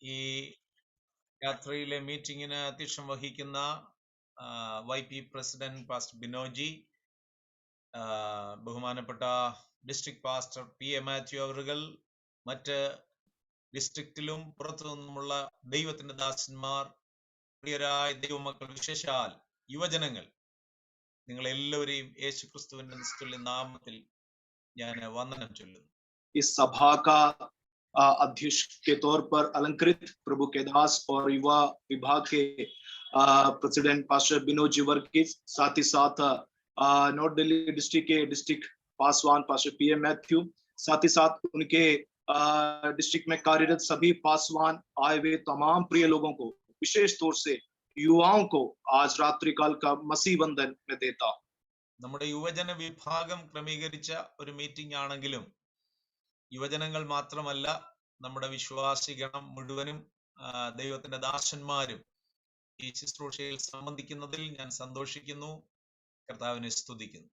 ഈ യാത്രയിലെ മീറ്റിംഗിന് അധ്യക്ഷം വഹിക്കുന്ന YP പ്രസിഡന്റ് പാസ്റ്റർ ബിനോജി, ബഹുമാനപ്പെട്ട ഡിസ്ട്രിക്ട് പാസ്റ്റർ PA മാത്യു അവറുകൾ, മറ്റ് ഡിസ്ട്രിക്റ്റിലും പുറത്തു നിന്നുമുള്ള ദൈവത്തിന്റെ ദാസന്മാർ, പ്രിയരായ ദൈവമക്കൾ, വിശേഷാൽ യുവജനങ്ങൾ, നിങ്ങളെല്ലാവരെയും യേശു ക്രിസ്തുവിന്റെ നിസ്തുല്യ നാമത്തിൽ ഞാൻ വന്ദനം ചൊല്ലുന്നു. इस सभा का अध्यक्ष के तौर पर अलंकृत प्रभु के दास और युवा विभाग के प्रेसिडेंट पास्टर बिनोद जी वर्गीस, साथ ही साथ नॉर्थ दिल्ली डिस्ट्रिक्ट के district Paswan pastor PA Matthew, साथ ही साथ उनके डिस्ट्रिक्ट में कार्यरत सभी पासवान, आए हुए तमाम प्रिय लोगों को, विशेष तौर से युवाओं को आज रात्रिकाल का मसीह वंदन में देता हूं. നമ്മുടെ യുവജന വിഭാഗം ക്രമീകരിച്ച ഒരു മീറ്റിംഗ് ആണെങ്കിലും യുവജനങ്ങൾ മാത്രമല്ല, നമ്മുടെ വിശ്വാസി ഗണം മുഴുവനും ദൈവത്തിന്റെ ദാസന്മാരും ഈ ശുശ്രൂഷയിൽ സംബന്ധിക്കുന്നതിൽ ഞാൻ സന്തോഷിക്കുന്നു, കർത്താവിനെ സ്തുതിക്കുന്നു.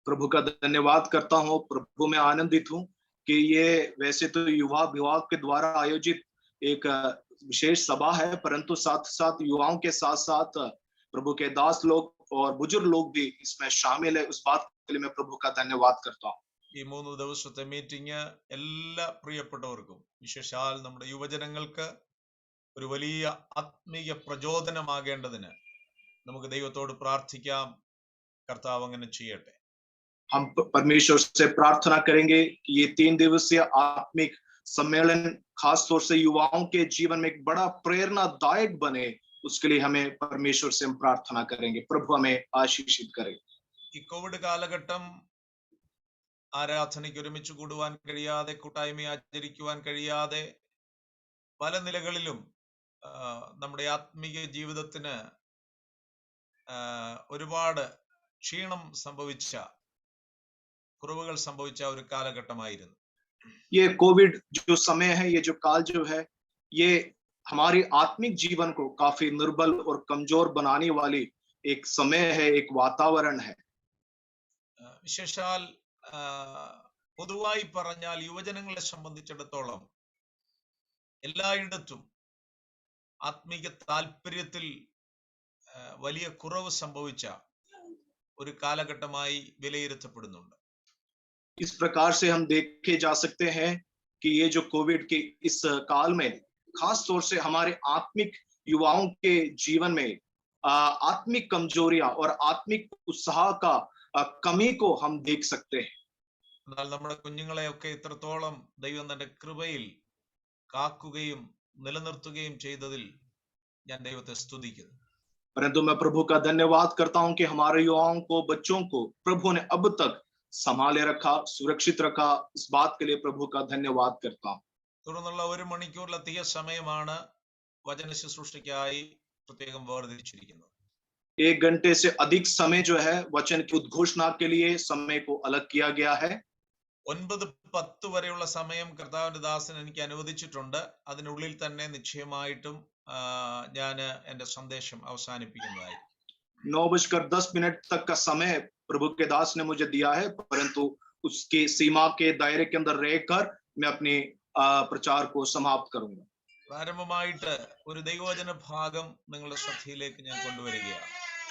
प्रभु का धन्यवाद करता हूँ, प्रभु में आनंदित हूँ कि ये वैसे तो युवा विभाग के द्वारा आयोजित एक विशेष सभा है, परंतु साथ साथ युवाओं के साथ साथ प्रभु के दास लोग और बुजुर्ग लोग भी इसमें शामिल है. उस बात के लिए मैं प्रभु का धन्यवाद करता हूँ. ഈ 3 ദിവസത്തെ മീറ്റിംഗ് എല്ലാ പ്രിയപ്പെട്ടവർക്കും, വിശേഷാൽ നമ്മുടെ യുവജനങ്ങൾക്ക് ഒരു വലിയ ആത്മീയ പ്രചോദനമാകേണ്ടതിന് നമുക്ക് ദൈവത്തോട് പ്രാർത്ഥിക്കാം. കർത്താവ് അങ്ങനെ ചെയ്യട്ടെ. हम परमेश्वर से प्रार्थना करेंगे कि ये 3 दिवसीय आत्मिक सम्मेलन खास तौर से युवाओं के जीवन में एक बड़ा प्रेरणादायक बने, उसके लिए हमें परमेश्वर से हम प्रार्थना करेंगे. प्रभु हमें आशीषित करे. ഈ കോവിഡ് കാലഘട്ടം ആരാധനയ്ക്ക് ഒരുമിച്ച് കൂടുവാൻ കഴിയാതെ, കൂട്ടായ്മ ആചരിക്കുവാൻ കഴിയാതെ, പല നിലകളിലും നമ്മുടെ ആത്മീയ ജീവിതത്തിന് ഒരുപാട് ക്ഷീണം സംഭവിച്ച, കുറവുകൾ സംഭവിച്ച ഒരു കാലഘട്ടമായിരുന്നു. ये कोविड जो समय है, ये जो काल जो है, ये हमारी आत्मिक जीवन को काफी निर्बल और कमजोर बनाने वाली एक समय है, एक वातावरण है. വിശേഷാൽ പൊതുവായി പറഞ്ഞാൽ യുവജനങ്ങളെ സംബന്ധിച്ചിടത്തോളം എല്ലായിടത്തും ആത്മീയ താല്പര്യത്തിൽ വലിയ കുറവ് സംഭവിച്ച ഒരു കാലഘട്ടമായി വിലയിരുത്തപ്പെടുന്നുണ്ട്. इस प्रकार से हम देखे जा सकते हैं कि ये जो कोविड के इस काल में खास तौर से हमारे आत्मिक युवाओं के जीवन में आत्मिक कमजोरियां और आत्मिक उत्साह का कमी को हम देख सकते हैं. എന്നാൽ നമ്മുടെ കുഞ്ഞുങ്ങളെയൊക്കെ ഇത്രത്തോളം ദൈവം തന്റെ കൃപയിൽ കാക്കുകയും നിലനിർത്തുകയും ചെയ്തതിൽ ഞാൻ ദൈവത്തെ സ്തുതിക്കുന്നു. परंतु मैं प्रभु का धन्यवाद करता हूं कि हमारे युवाओं को, बच्चों को प्रभु ने अब तक संभाले रखा, सुरक्षित रखा. इस बात के लिए प्रभु का धन्यवाद करता हूं. തുടർന്നുള്ള 1 മണിക്കൂറിലധികം സമയമാണ് വചന ശുശ്രൂഷയ്ക്കായി പ്രത്യേകം വേർതിരിച്ചിരിക്കുന്നത്. 1 घंटे से अधिक समय जो है वचन की उद्घोषणा के लिए समय को अलग किया गया है. 9-10 വരെയുള്ള സമയം കർത്താവിന്റെ ദാസൻ എനിക്ക് അനുവദിച്ചിട്ടുണ്ട്. അതിനുള്ളിൽ തന്നെ നിശ്ചയമായിട്ടും ഞാൻ എന്റെ സന്ദേശം അവസാനിപ്പിക്കുന്നതായി. 9:10 तक का समय प्रभु के दास ने मुझे दिया है, परंतु उसके सीमा के दायरे के अंदर रहकर मैं अपने प्रचार को समाप्त करूंगा. പ്രാരംഭമായിട്ട് ഒരു ദൈവവചന ഭാഗം നിങ്ങളുടെ ശ്രദ്ധയിലേക്ക് ഞാൻ കൊണ്ടുവരികയാണ്.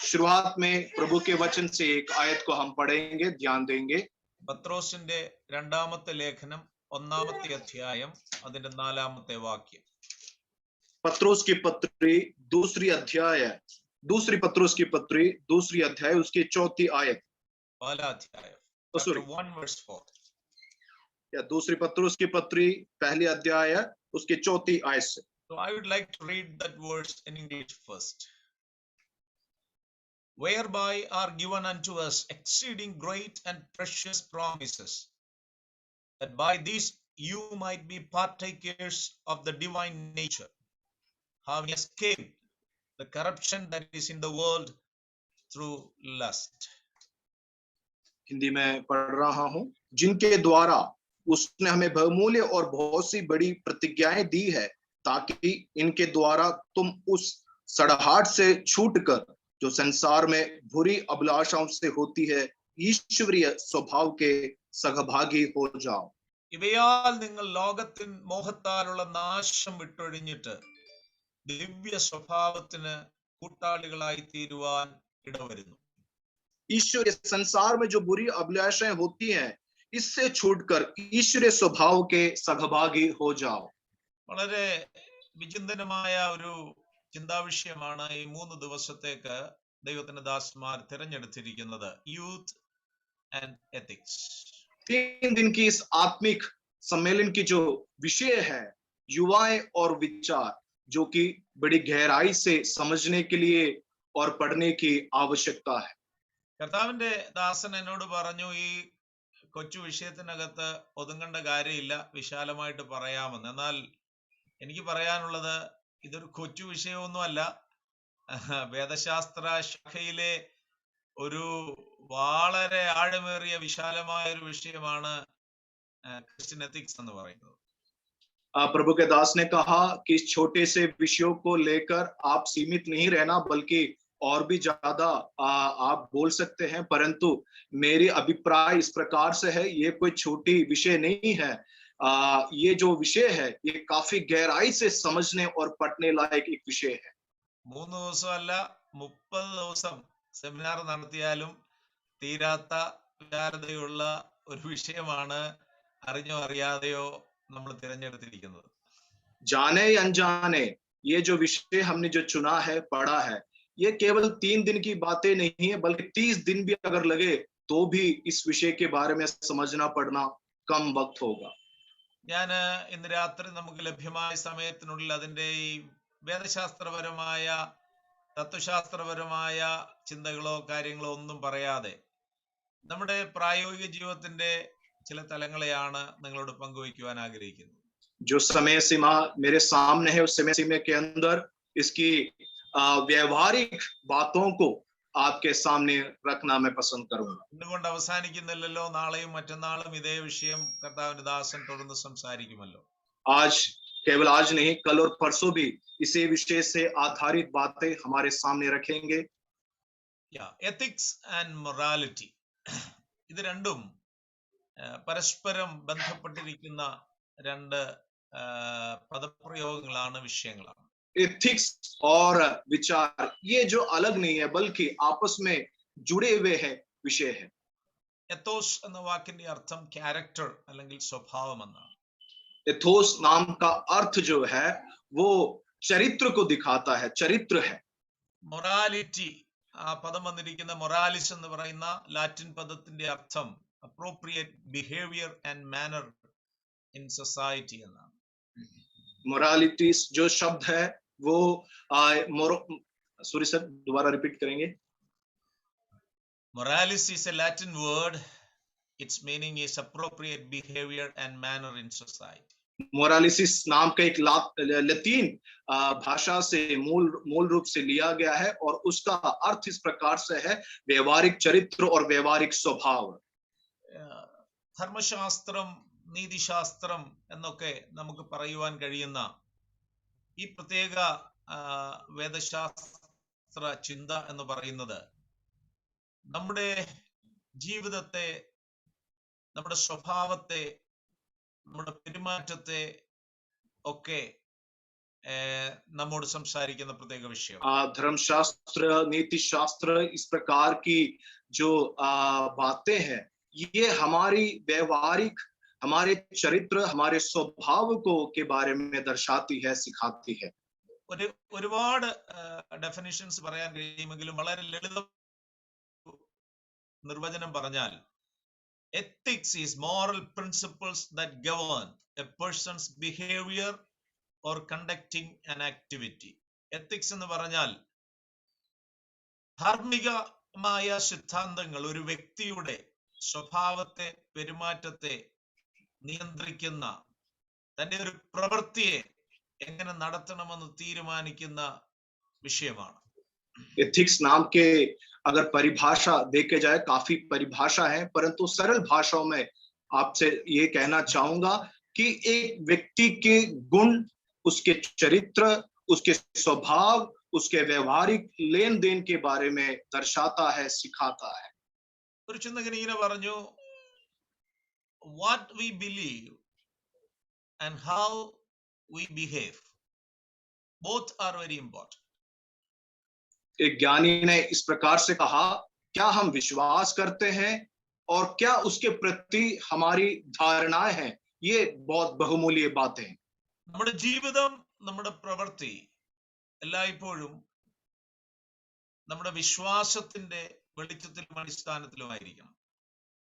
शुरुआत में प्रभु के वचन से एक आयत को हम पढ़ेंगे, ध्यान देंगे. പത്രോസിന്റെ 2-ാമത്തെ ലേഖനം 1-ാമത്തെ അധ്യായം അതിന്റെ 4-ാമത്തെ വാക്യം. पत्रोस की पत्री दूसरी पत्रोस की पत्री दूसरी अध्याय उसकी 4th आयत. पहला अध्याय 1:4. या दूसरी पत्रोस की पत्री पहली अध्याय उसकी 4th आयत से. So I would like to read that verse in English first. Whereby are given unto us exceeding great and precious promises, that by these you might be partakers of the divine nature, having escaped the corruption that is in the world through lust. Hindi में पढ़ रहा हूं. जिनके द्वारा उसने हमें बहुमूल्य और बहुत सी बड़ी प्रतिज्ञाएं दी है, ताकि इनके द्वारा तुम उस सड़ाहट से छूटकर जो संसार में बुरी अभिलाषाओं से होती है, ईश्वरीय स्वभाव के सहभागी हो जाओ. ഇവയാൽ നിങ്ങൾ ലോകത്തിൻ മോഹത്താലുള്ള നാശം വിട്ടൊഴിഞ്ഞിട്ട് ദിവ്യ സ്വഭാവത്തിന് കൂട്ടാളികളായി തീരുവാൻ ഇടവരുന്നു. ईश्वरीय संसार में जो बुरी अभिलाषाएं होती हैं, इससे छूटकर ईश्वरीय स्वभाव के सहभागी हो जाओ. വളരെ വിചിന്തനമായ ഒരു ചിന്താവിഷയമാണ് ഈ 3 ദിവസത്തേക്ക് ദൈവത്തിന്റെ ദാസന്മാർ തിരഞ്ഞെടുത്തിരിക്കുന്നത്. Youth and ethics. 3 दिन की इस आत्मिक सम्मेलन की जो विषय है, युवाएं और विचार, जो कि बड़ी गहराई से समझने के लिए और पढ़ने की आवश्यकता है. കർത്താവിന്റെ ദാസൻ എന്നോട് പറഞ്ഞു, ഈ കൊച്ചു വിഷയത്തിനകത്ത് ഒതുങ്ങേണ്ട കാര്യമില്ല, വിശാലമായിട്ട് പറയാമെന്ന്. എന്നാൽ എനിക്ക് പറയാനുള്ളത്, ഇതൊരു കൊച്ചു വിഷയമൊന്നുമല്ല. വേദശാസ്ത്ര ശാഖയിലെ ഒരു വളരെ ആഴമേറിയ വിശാലമായ ഒരു വിഷയമാണ് ക്രിസ്ത്യൻ എത്തിക്സ് എന്ന് പറയുന്നത്. प्रभु के दास ने कहा कि इस छोटे से विषयों को लेकर आप सीमित नहीं रहना, बल्कि और भी ज्यादा आप बोल सकते हैं, परंतु मेरी अभिप्राय इस प्रकार से है, ये कोई छोटी विषय नहीं है. ये जो विषय है, ये काफी गहराई से समझने और पढ़ने लायक एक विषय है. 3 ദിവസമല്ല 30 ദിവസം സെമിനാർ നടത്തിയാലും തീരാത്ത വിശാലതയുള്ള ഒരു വിഷയമാണ് അറിഞ്ഞോ അറിയാതെയോ നമ്മൾ തിരഞ്ഞെടുത്തിരിക്കുന്നത്. जाने या अनजाने ये जो विषय हमने जो चुना है, पढ़ा है, ये केवल 3 दिन की बातें नहीं है, बल्कि 30 दिन भी अगर लगे तो भी इस विषय के बारे में समझना पढ़ना कम वक्त होगा. ഞാൻ ഇന്ന് രാത്രി നമുക്ക് ലഭ്യമായ സമയത്തിനുള്ളിൽ അതിന്റെ ഈ വേദശാസ്ത്രപരമായ തത്വശാസ്ത്രപരമായ ചിന്തകളോ കാര്യങ്ങളോ ഒന്നും പറയാതെ നമ്മുടെ പ്രായോഗിക ജീവിതത്തിന്റെ ചില തലങ്ങളെയാണ് നിങ്ങളോട് പങ്കുവയ്ക്കുവാൻ ആഗ്രഹിക്കുന്നത്. जो समय सीमा मेरे सामने है, उस समय सीमा के अंदर इसकी व्यवहारिक बातों को आपके सामने रखना मैं पसंद करूंगा. ഇന്നുകൊണ്ട് അവസാനിക്കുന്നില്ലല്ലോ, നാളെയും മറ്റന്നാളും ഇതേ വിഷയം കർത്താവിന്റെ ദാസൻ തുടർന്ന് സംസാരിക്കുമല്ലോ. आज केवल आज नहीं, कल और परसों भी इसी विषय से आधारित बातें हमारे सामने रखेंगे. എത്തിക്സ് ആൻഡ് മൊറാലിറ്റി, ഇത് രണ്ടും പരസ്പരം ബന്ധപ്പെട്ടിരിക്കുന്ന രണ്ട് പദപ്രയോഗങ്ങളാണ്, വിഷയങ്ങളാണ്. एथिक्स और विचार ये जो अलग नहीं है, बल्कि आपस में जुड़े हुए हैं विषय है. എത്തോസ് എന്ന വാക്കിന്റെ അർത്ഥം ക്യാരക്ടർ അല്ലെങ്കിൽ സ്വഭാവം എന്നാണ്. एथोस नाम का अर्थ जो है वो चरित्र को दिखाता है, चरित्र है. മൊറാലിറ്റി, ആ പദം വന്നിരിക്കുന്ന മൊറാലിസ് എന്ന് പറയുന്ന ലാറ്റിൻ പദത്തിന്റെ അർത്ഥം appropriate behaviour and manner in society എന്നാണ്. मोरालिटी जो शब्द है वो सॉरी सर, दोबारा रिपीट करेंगे. Moralis is a Latin word. Its meaning is appropriate behavior and manner in society. मोरालिसिस नाम का एक लतीन भाषा से मूल रूप से लिया गया है, और उसका अर्थ इस प्रकार से है, व्यवहारिक चरित्र और व्यवहारिक स्वभाव. ധർമ്മശാസ്ത്രം, നീതിശാസ്ത്രം എന്നൊക്കെ നമുക്ക് പറയുവാൻ കഴിയുന്ന ഈ പ്രത്യേക വേദശാസ്ത്ര ചിന്ത എന്ന് പറയുന്നത് നമ്മുടെ ജീവിതത്തെ, നമ്മുടെ സ്വഭാവത്തെ, നമ്മുടെ പെരുമാറ്റത്തെ ഒക്കെ നമ്മോട് സംസാരിക്കുന്ന പ്രത്യേക വിഷയം. धर्मशास्त्र, नीति शास्त्र, इस प्रकार की जो बातें हैं, ये हमारी व्यवहारिक, हमारे चरित्र, हमारे स्वभाव को के बारे में दर्शाती है, सिखाती है. ഒരുപാട് ഡെഫിനിഷൻസ് പറയാൻ കഴിയുമെങ്കിലും വളരെ ലളിത നിർവചനം പറഞ്ഞാൽ, ethics is moral principles that govern a person's behavior or conducting an activity. ethics എന്ന് പറഞ്ഞാൽ ധാർമ്മികമായ സിദ്ധാന്തങ്ങൾ ഒരു വ്യക്തിയുടെ സ്വഭാവത്തെ, പെരുമാറ്റത്തെ നിയന്ത്രിക്കുന്ന, തന്റെ ഒരു പ്രവൃത്തിയെ എങ്ങനെ നടത്തണമെന്ന് തീരുമാനിക്കുന്ന വിഷയമാണ്. एथिक्स नाम के अगर परिभाषा देखे जाए, काफी परिभाषा है, परंतु सरल भाषाओं में आपसे ये कहना चाहूंगा कि एक व्यक्ति के गुण, उसके चरित्र, उसके स्वभाव, उसके व्यवहारिक लेन देन के बारे में दर्शाता है, सिखाता है. ഒരു ചിന്തകൻ ഇങ്ങനെ പറഞ്ഞു, what we believe and how we behave. Both are very important. एक ज्ञानी ने इस प्रकार से कहा, क्या हम विश्वास करते हैं और क्या उसके प्रति हमारी धारणाएं हैं, ये बहुत बहुमूल्य बातें हैं. നമ്മുടെ ജീവിതം, നമ്മുടെ പ്രവൃത്തി എല്ലായ്പ്പോഴും നമ്മുടെ വിശ്വാസത്തിന്റെ വെളിച്ചത്തിലും അടിസ്ഥാനത്തിലുമായിരിക്കണം.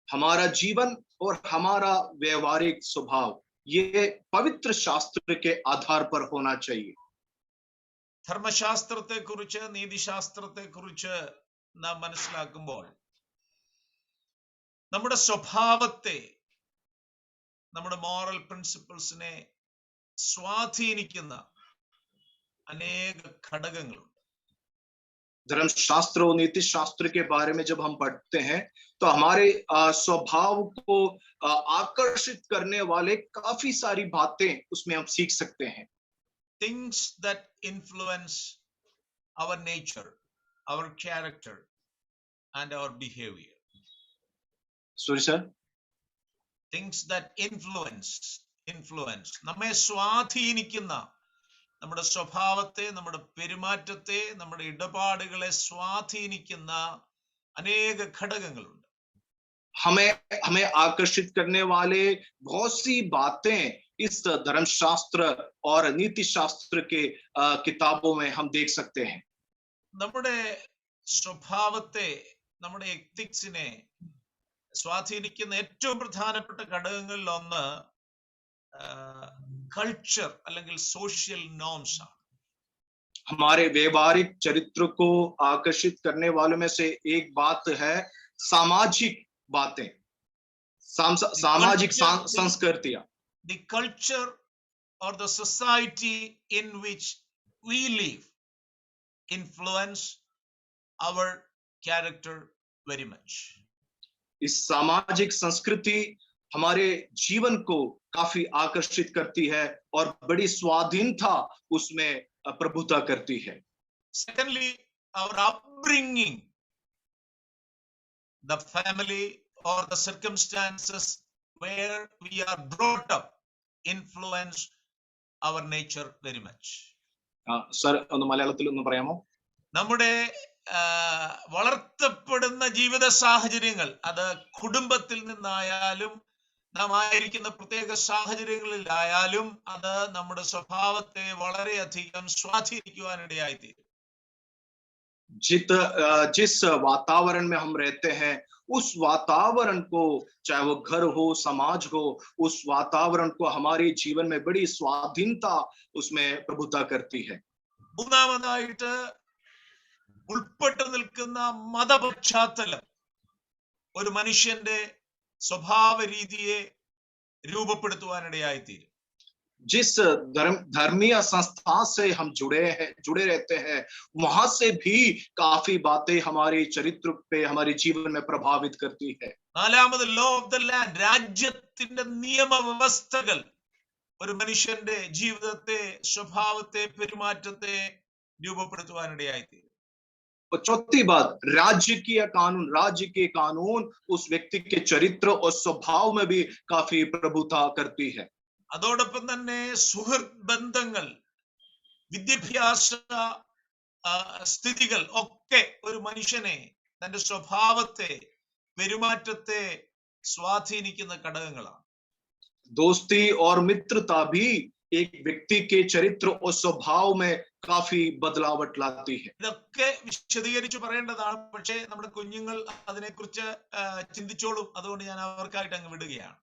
हमारा जीवन और हमारा व्यवहारिक स्वभाव ये पवित्र शास्त्र के आधार पर होना चाहिए. ധർമ്മശാസ്ത്രത്തെക്കുറിച്ച്, നീതിശാസ്ത്രത്തെക്കുറിച്ച് നാം മനസ്സിലാക്കുമ്പോൾ നമ്മുടെ സ്വഭാവത്തെ, നമ്മുടെ മോറൽ പ്രിൻസിപ്പിൾസിനെ സ്വാധീനിക്കുന്ന അനേക ഘടകങ്ങളുണ്ട്. धर्मशास्त्र और नीति शास्त्र के बारे में जब हम पढ़ते हैं तो हमारे स्वभाव को आकर्षित करने वाले काफी सारी बातें उसमें हम सीख सकते हैं. Things that influence our nature, our character and our behavior. Sorry sir. Things that influence നമ്മെ സ്വാധീനിക്കുന്ന, നമ്മുടെ സ്വഭാവത്തെ, നമ്മുടെ പെരുമാറ്റത്തെ, നമ്മുടെ ഇടപാടുകളെ സ്വാധീനിക്കുന്ന അനേക ഘടകങ്ങളുണ്ട്. हमें आकर्षित करने वाले बहुत सी बातें इस धर्मशास्त्र और नीति शास्त्र के किताबों में हम देख सकते हैं. നമ്മുടെ സ്വഭാവത്തെ, നമ്മുടെ എത്തിക്സിനെ സ്വാധീനിക്കുന്ന ഏറ്റവും പ്രധാനപ്പെട്ട ഘടകങ്ങളിൽ ഒന്ന് കൾച്ചർ അല്ലെങ്കിൽ സോഷ്യൽ നോംസ് ആണ്. हमारे व्यवहारिक चरित्र को आकर्षित करने वालों में से एक बात है सामाजिक बातें, सामाजिक संस्कृतियां. The culture or the society in which we live influence our character very much. इस सामाजिक संस्कृति हमारे जीवन को काफी आकर्षित करती है और बड़ी स्वाधीनता उसमें प्रभुता करती है. Secondly, our upbringing, the family or the circumstances where we are brought up influence our nature very much. Sir ഒന്ന് മലയാളത്തിൽ ഒന്ന് പറയാമോ? നമ്മുടെ വളർത്തപ്പെടുന്ന ജീവിത സാഹചര്യങ്ങൾ, അത് കുടുംബത്തിൽ നിന്നായാലും നാം ആയിരിക്കുന്ന പ്രത്യേക സാഹചര്യങ്ങളിലായാലും അത് നമ്മുടെ സ്വഭാവത്തെ വളരെയധികം സ്വാധീനിക്കുവാനിടയായിത്തീരും. जिस वातावरण में हम रहते हैं उस वातावरण को, चाहे वो घर हो, समाज हो, उस वातावरण को हमारे जीवन में बड़ी स्वाधीनता उसमें प्रभुता करती है. മൂന്നാമതായിട്ട് ഉൾപ്പെട്ടു നിൽക്കുന്ന മതപശ്ചാത്തലം ഒരു മനുഷ്യന്റെ സ്വഭാവ രീതിയെ രൂപപ്പെടുത്തുവാനിടയായിത്തീരും. जिस धर्मीय संस्था से हम जुड़े रहते हैं वहां से भी काफी बातें हमारे चरित्र पे, हमारे जीवन में प्रभावित करती है. നാലാമത് ലോ ഓഫ് ദ ലാൻഡ്, രാജ്യത്തിന്റെ നിയമവ്യവസ്ഥകൾ ഒരു മനുഷ്യന്റെ ജീവിതത്തെ, സ്വഭാവത്തെ, പെരുമാറ്റത്തെ രൂപപ്പെടുത്തുവാനിടയായിത്തീരും. और चौथी बात, राज्य के कानून उस व्यक्ति के चरित्र और स्वभाव में भी काफी प्रभुता करती है. അതോടൊപ്പം തന്നെ സുഹൃത്ത് ബന്ധങ്ങൾ, വിദ്യാഭ്യാസ സ്ഥിതികൾ ഒക്കെ ഒരു മനുഷ്യനെ, തന്റെ സ്വഭാവത്തെ, പെരുമാറ്റത്തെ സ്വാധീനിക്കുന്ന ഘടകങ്ങളാണ്. दोस्ती और मित्रता भी एक व्यक्ति के चरित्र और स्वभाव में काफी बदलावट लाती है. ഇതൊക്കെ വിശദീകരിച്ച് പറയേണ്ടതാണ്, പക്ഷേ നമ്മുടെ കുഞ്ഞുങ്ങൾ അതിനെക്കുറിച്ച് ചിന്തിച്ചോളും. അതുകൊണ്ട് ഞാൻ അവർക്കായിട്ട് അങ്ങ് വിടുകയാണ്.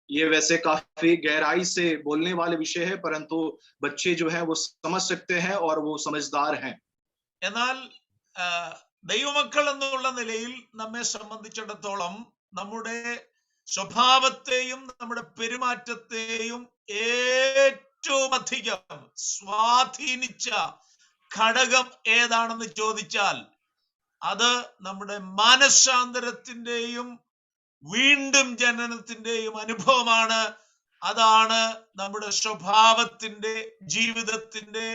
ये वैसे काफी गहराई से बोलने वाले विषय है, परंतु बच्चे जो है वो समझ सकते हैं और वो समझदार हैं. എന്നാൽ ദൈവമക്കൾ എന്നുള്ള നിലയിൽ നമ്മെ സംബന്ധിച്ചിടത്തോളം നമ്മുടെ സ്വഭാവത്തെയും നമ്മുടെ പെരുമാറ്റത്തെയും ഏറ്റവും അധികം സ്വാധീനിച്ച ഘടകം ഏതാണെന്ന് ചോദിച്ചാൽ അത് നമ്മുടെ മാനസാന്തരത്തിന്റെയും വീണ്ടും ജനനത്തിന്റെയും അനുഭവമാണ്. അതാണ് നമ്മുടെ സ്വഭാവത്തിന്റെ, ജീവിതത്തിന്റെ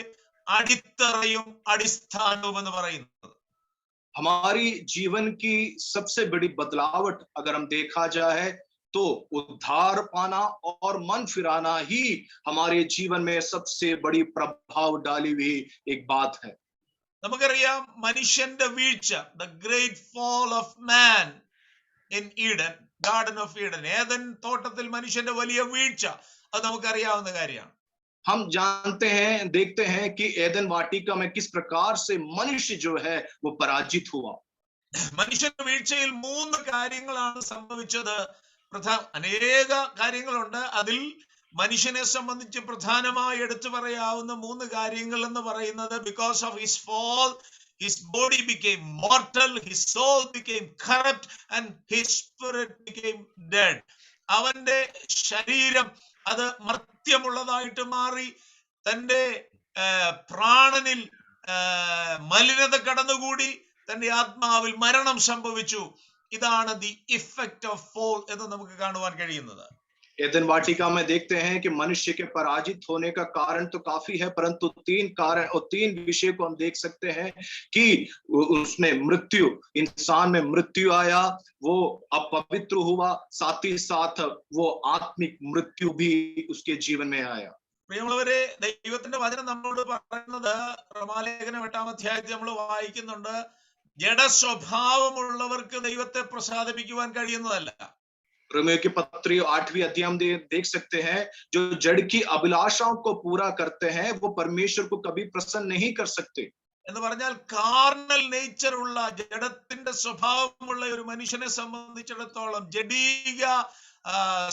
അടിത്തറയും അടിസ്ഥാനവും എന്ന് പറയുന്നത്. हमारी जीवन की सबसे बड़ी बदलावट अगर हम देखा जाए तो उद्धार पाना और मन फिराना ही हमारे जीवन में सबसे बड़ी प्रभाव डाली हुई एक बात है। നമുക്കറിയാം മനുഷ്യന്റെ വീഴ്ച, the great fall of man in Eden, garden of Eden, Eden തോട്ടത്തിൽ മനുഷ്യന്റെ വലിയ വീഴ്ച, അത് നമുക്കറിയാവുന്ന കാര്യമാണ്. हम जानते हैं, देखते हैं कि एदन वाटिका में किस प्रकार से मनुष्य जो है वो पराजित हुआ। മനുഷ്യന്റെ വീഴ്ചയിൽ 3 കാര്യങ്ങളാണ് സംഭവിച്ചത്. അനേക കാര്യങ്ങളുണ്ട്. അതിൽ മനുഷ്യനെ സംബന്ധിച്ച് പ്രധാനമായി എടുത്തു പറയാവുന്ന 3 കാര്യങ്ങൾ എന്ന് പറയുന്നത്, because of his fall his body became mortal, his soul became corrupt and his spirit became dead. അവന്റെ ശരീരം അത് മർത്യമുള്ളതായിട്ട് മാറി, തന്റെ പ്രാണനിൽ മലിനത കടന്നുകൂടി, തന്റെ ആത്മാവിൽ മരണം സംഭവിച്ചു. ഇതാണ് ദി ഇഫക്റ്റ് ഓഫ് ഫോൾ എന്ന് നമുക്ക് കാണുവാൻ കഴിയുന്നത്. एदन वाटिका में देखते हैं कि मनुष्य के पराजित होने का कारण तो काफी है, परंतु 3 कारण और 3 विषय को हम देख सकते हैं कि उसमें मृत्यु, इंसान में मृत्यु आया, वो अपवित्र हुआ, साथ ही साथ वो आत्मिक मृत्यु भी उसके जीवन में आया। പ്രിയമുള്ളവരെ, ദൈവത്തിന്റെ വചനം നമ്മളോട് പറയുന്നത്, റോമാലേഖനം 8-ാം അധ്യായത്തിൽ നമ്മൾ വായിക്കുന്നുണ്ട്, ജഡസ്വഭാവമുള്ളവർക്ക് ദൈവത്തെ പ്രസാദിപ്പിക്കുവാൻ കഴിയുന്നതല്ല. रोमियो की पत्री 8वीं अध्याय में देख सकते हैं, जो जड़ की अभिलाषाओं को पूरा करते हैं वो परमेश्वर को कभी प्रसन्न नहीं कर सकते। എന്ന് പറഞ്ഞാൽ കാർണൽ നേച്ചർ ഉള്ള, ജഡത്തിന്റെ സ്വഭാവമുള്ള ഒരു മനുഷ്യനെ സംബന്ധിച്ചിടത്തോളം, ജഡീക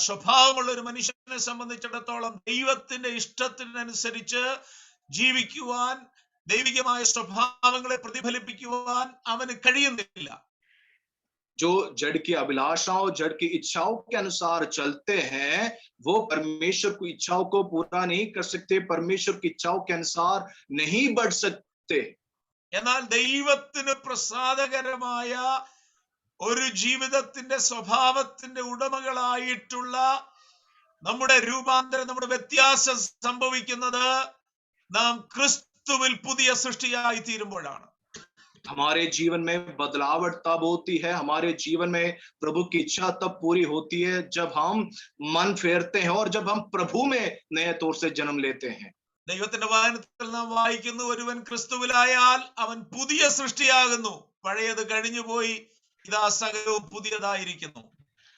സ്വഭാവമുള്ള ഒരു മനുഷ്യനെ സംബന്ധിച്ചിടത്തോളം ദൈവത്തിന്റെ ഇഷ്ടത്തിനനുസരിച്ച് ജീവിക്കുവാൻ, ദൈവികമായ സ്വഭാവങ്ങളെ പ്രതിഫലിപ്പിക്കുവാൻ അവന് കഴിയുന്നില്ല. जो जड़ की अभिलाषाओं, जड़ की इच्छाओं के अनुसार चलते हैं, वो परमेश्वर की इच्छाओं को पूरा नहीं कर सकते, परमेश्वर की इच्छाओं के अनुसार नहीं बढ़ सकते। എന്നാൽ ദൈവത്തിന് പ്രസാദകരമായ ഒരു ജീവിതത്തിന്റെ സ്വഭാവത്തിന്റെ ഉടമകളായിട്ടുള്ള നമ്മുടെ രൂപാന്തരം, നമ്മുടെ വ്യത്യാസം സംഭവിക്കുന്നത് നാം ക്രിസ്തുവിൽ പുതിയ സൃഷ്ടിയായി തീരുമ്പോഴാണ്. हमारे जीवन में बदलावट तब होती है, हमारे जीवन में प्रभु की इच्छा तब पूरी होती है जब हम मन फेरते हैं और जब हम प्रभु में नए तौर से जन्म लेते हैं। ദൈവത്തിന്റെ വചനത്തിൽ നാം വായിക്കുന്നു, ഒരുവൻ ക്രിസ്തുവിലായാൽ അവൻ പുതിയ സൃഷ്ടിയാകുന്നു, പഴയത് കഴിഞ്ഞുപോയി, ഇതാ സകലവും പുതിയതായിരിക്കുന്നു.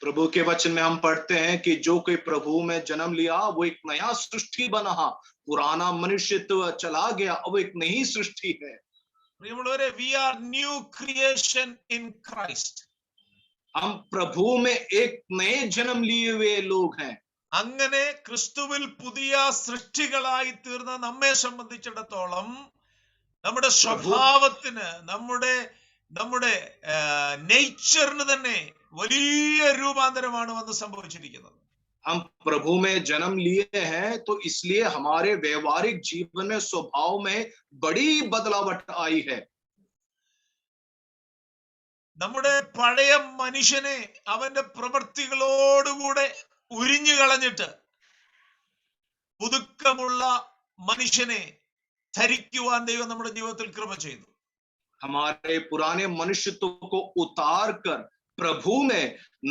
प्रभु के वचन में हम पढ़ते हैं कि जो कोई प्रभु में जन्म लिया वो एक नया सृष्टि बना, पुराना मनुष्यत्व चला गया, अब एक नई सृष्टि है। പ്രിയമുള്ളവരെ, we are new creation in Christ. हम प्रभु में एक नए जन्म लिए हुए लोग हैं। അങ്ങനെ ക്രിസ്തുവിൽ പുതിയ സൃഷ്ടികളായി തീർന്ന നമ്മെ സംബന്ധിച്ചിടത്തോളം നമ്മുടെ സ്വഭാവത്തിന്, നമ്മുടെ നേച്ചറിന് തന്നെ വലിയ രൂപാന്തരമാണ് വന്ന് സംഭവിച്ചിരിക്കുന്നത്. हम प्रभु में जन्म लिए हैं तो इसलिए हमारे व्यवहारिक जीवन में, स्वभाव में बड़ी बदलावट आई है। നമ്മുടെ പഴയ മനുഷ്യനെ അവന്റെ പ്രവൃത്തികളോടുകൂടെ ഉരിഞ്ഞു കളഞ്ഞിട്ട് പുതുക്കമുള്ള മനുഷ്യനെ ധരിക്കുവാൻ ദൈവം നമ്മുടെ ജീവിതത്തിൽ കൃപ ചെയ്തു. हमारे पुराने मनुष्यत्व को उतार कर प्रभु में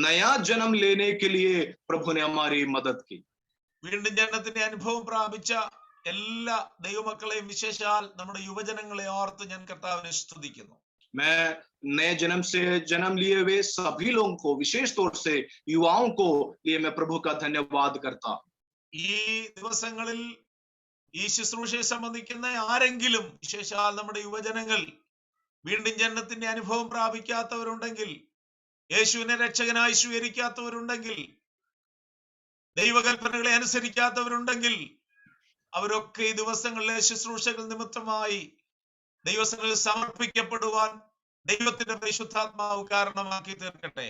नया जन्म लेने के लिए प्रभु ने हमारी मदद की। വീണ്ടും ജനനത്തിന്റെ അനുഭവം പ്രാപിച്ച എല്ലാ ദൈവമക്കളെയും, വിശേഷാൽ നമ്മുടെ യുവജനങ്ങളെ ഓർത്ത് ഞാൻ കർത്താവിനെ സ്തുതിക്കുന്നു. मैं नए जन्म से जन्म लिए हुए सभी लोगों को, विशेष तौर से युवाओं को लिए मैं प्रभु का धन्यवाद करता हूं। ഈ ദിവസങ്ങളിൽ ഈ ശുശ്രൂഷയെ സംബന്ധിക്കുന്ന ആരെങ്കിലും, വിശേഷാൽ നമ്മുടെ യുവജനങ്ങൾ, വീണ്ടും ജനനത്തിന്റെ അനുഭവം പ്രാപിക്കാത്തവരുണ്ടെങ്കിൽ, യേശുവിനെ രക്ഷകനായി സ്വീകരിക്കാത്തവരുണ്ടെങ്കിൽ, ദൈവകൽപ്പനകളെ അനുസരിക്കാത്തവരുണ്ടെങ്കിൽ, അവരൊക്കെ ഈ ദിവസങ്ങളിലെ ശുശ്രൂഷകൾ നിമിത്തമായി ദൈവസന്നിധിയിൽ സമർപ്പിക്കപ്പെടുവാൻ ദൈവത്തിന്റെ പരിശുദ്ധാത്മാവ് കാരണമാക്കി തീർക്കട്ടെ.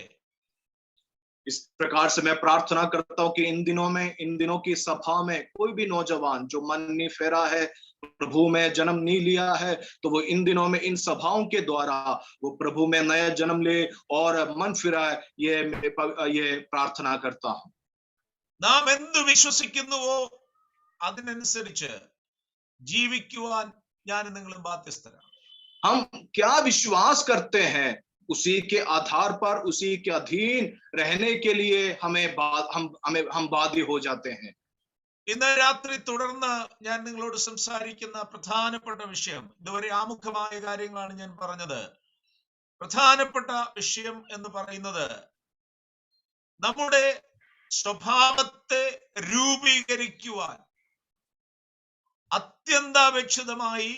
इस प्रकार से मैं प्रार्थना करता हूं कि इन दिनों की सभा में कोई भी नौजवान जो मन नहीं फेरा है, प्रभु में जन्म नहीं लिया है, तो वो इन दिनों में इन सभाओं के द्वारा वो प्रभु में नया जन्म ले और मन फिराए, ये प्रार्थना करता हूं। നാം എന്ത് വിശ്വസിക്കുന്നുവോ അതിനനുസരിച്ച് ജീവിക്കുവാൻ ഞാൻ നിങ്ങളും ബാധ്യസ്ഥരാണ്. हम क्या विश्वास करते हैं उसी के आधार पर उसी के अधीन रहने के लिए हम बाध्य हो जाते हैं। ഇന്ന് രാത്രി തുടർന്ന് ഞാൻ നിങ്ങളോട് സംസാരിക്കുന്ന പ്രധാനപ്പെട്ട വിഷയം, ഇതുവരെ ആമുഖമായ കാര്യങ്ങളാണ് ഞാൻ പറഞ്ഞത്. പ്രധാനപ്പെട്ട വിഷയം എന്ന് പറയുന്നത് നമ്മുടെ സ്വഭാവത്തെ രൂപീകരിക്കുവാൻ അത്യന്താപേക്ഷിതമായി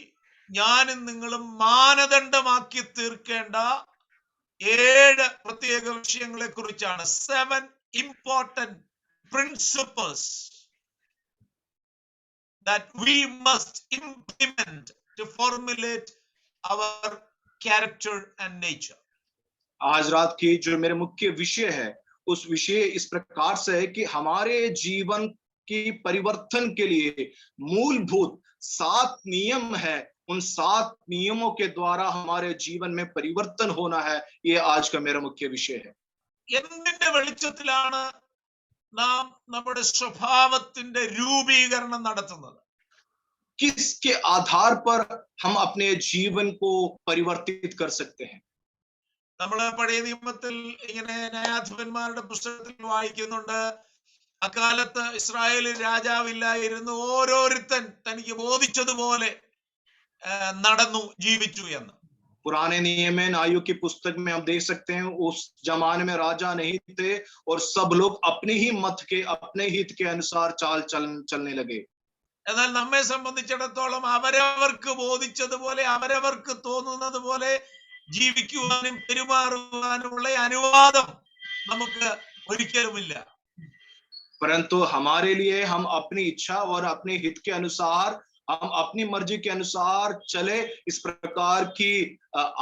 ഞാനും നിങ്ങളും മാനദണ്ഡമാക്കി തീർക്കേണ്ട 7 പ്രത്യേക വിഷയങ്ങളെ കുറിച്ചാണ്. 7 important principles that we must implement to formulate our character and nature. आज रात की जो मेरे मुख्य विषय है, उस विषय इस प्रकार से है कि हमारे जीवन की परिवर्तन के लिए मूलभूत 7 नियम है। उन 7 नियमों के द्वारा हमारे जीवन में परिवर्तन होना है। ये आज का मेरा मुख्य विषय है। എന്തിന്റെ വെളിച്ചത്തിലാണ് നാം നമ്മുടെ സ്വഭാവത്തിന്റെ രൂപീകരണം നടത്തുന്നത്? किसके आधार पर हम अपने जीवन को परिवर्तित कर सकते हैं? നമ്മള് പഴയ നിയമത്തിൽ ഇങ്ങനെ ന്യായാധിപന്മാരുടെ പുസ്തകത്തിൽ വായിക്കുന്നുണ്ട്, അക്കാലത്ത് ഇസ്രായേലിൽ രാജാവില്ലായിരുന്നു, ഓരോരുത്തൻ തനിക്ക് ബോധിച്ചതുപോലെ നടന്നു ജീവിച്ചു എന്ന്. पुराने नियम में न्यायों की पुस्तक में हम देख सकते हैं, उस जमाने में राजा नहीं थे और सब लोग अपने ही मत के अपने हित के अनुसार चलने लगे। എന്നാൽ നമ്മെ സംബന്ധിച്ചിടത്തോളം അവരവർക്ക് ബോധിച്ചതുപോലെ അവരവർക്ക് തോന്നുന്നത് പോലെ ജീവിക്കുവാനും പെരുമാറുവാനുമുള്ള അനുവാദം നമുക്ക് ഒരിക്കലുമില്ല. परंतु हमारे लिए हम अपनी इच्छा और अपने हित के अनुसार, हम अपनी मर्जी के अनुसार चले, इस प्रकार की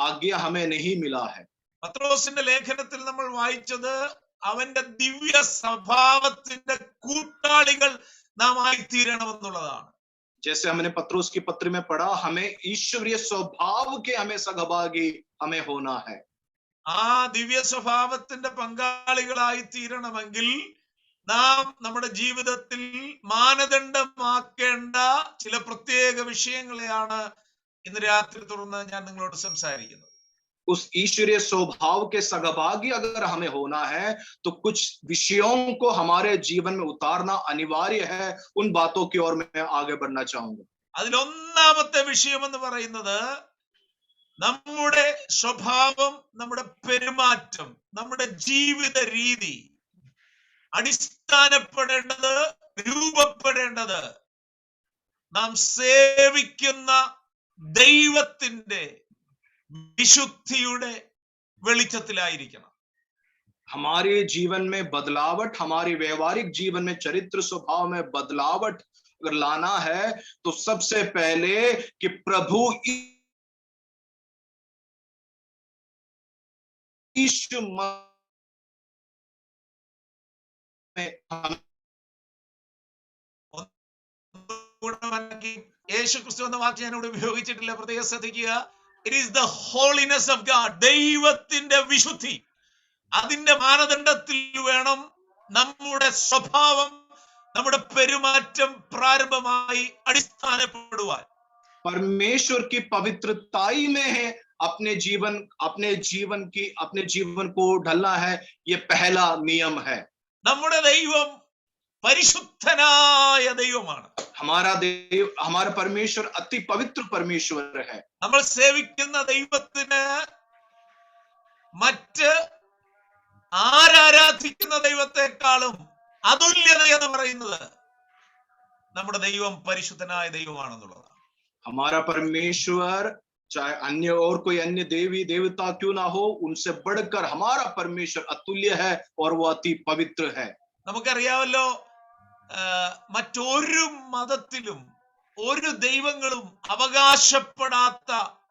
आज्ञा हमें नहीं मिला है। പത്രോസിന്റെ ലേഖനത്തിൽ നമ്മൾ വായിച്ചത് അവന്റെ ദിവ്യ സ്വഭാവത്തിന്റെ കൂട്ടാളികൾ നാം ആയിത്തീരണമെന്നുള്ളതാണ്. जैसे हमने पत्रोस की पत्र में पढ़ा, हमें ईश्वरीय स्वभाव के हमें सहभागी हमें होना है। ആ ദിവ്യ സ്വഭാവത്തിന്റെ പങ്കാളികളായി തീരണമെങ്കിൽ നാം നമ്മുടെ ജീവിതത്തിൽ മാനദണ്ഡമാക്കേണ്ട ചില പ്രത്യേക വിഷയങ്ങളെയാണ് ഇന്ന് രാത്രി തുറന്ന് ഞാൻ നിങ്ങളോട് സംസാരിക്കുന്നത്. उस ईश्वरीय स्वभाव के सहभागी अगर हमें होना है तो कुछ विषयों को हमारे जीवन में उतारना अनिवार्य है। उन बातों की ओर मैं आगे बढ़ना चाहूंगा। അതിലൊന്നാമത്തെ വിഷയം എന്ന് പറയുന്നത് നമ്മുടെ സ്വഭാവം, നമ്മുടെ പെരുമാറ്റം, നമ്മുടെ ജീവിത രീതി അടിസ്ഥാനപ്പെടേണ്ടത്, രൂപപ്പെടേണ്ടത് നാം സേവിക്കുന്ന ദൈവത്തിന്റെ വിശുദ്ധിയുടെ വെളിച്ചത്തിലായിരിക്കണം. हमारे जीवन में बदलावट, हमारे व्यवहारिक जीवन में चरित्र स्वभाव में बदलावट अगर लाना है तो सबसे पहले कि प्रभु यीशु യേശു ക്രിസ്തു എന്ന വാക്ക് ഞാൻ ഇവിടെ ഉപയോഗിച്ചിട്ടില്ല, പ്രത്യേകം ശ്രദ്ധിക്കുക. It is the holiness of God. ദൈവത്തിന്റെ വിശുദ്ധി, അതിന്റെ മാനദണ്ഡത്തിൽ വേണം നമ്മുടെ സ്വഭാവം, നമ്മുടെ പെരുമാറ്റം പ്രാരംഭമായി അടിസ്ഥാനപ്പെടുവാൻ. परमेश्वर की पवित्रताई में है अपने जीवन को ढलना है। ये पहला नियम है। നമ്മുടെ ദൈവം പരിശുദ്ധനായ ദൈവമാണ്. हमारा परमेश्वर अति पवित्र परमेश्वर है। നമ്മൾ സേവിക്കുന്ന ദൈവത്തിന് മറ്റ് ആരാധിക്കുന്ന ദൈവത്തെക്കാളും അതുല്യത എന്ന് പറയുന്നത് നമ്മുടെ ദൈവം പരിശുദ്ധനായ ദൈവമാണെന്നുള്ളതാണ്. हमारा परमेश्वर चाहे अन्य और कोई अन्य देवी देवता क्यों ना हो, उनसे बढ़कर हमारा परमेश्वर अतुल्य है और वो अति पवित्र है। നമുക്കറിയാമല്ലോ, മറ്റൊരു മതത്തിലും ഒരു ദൈവങ്ങളും അവകാശപ്പെടാത്ത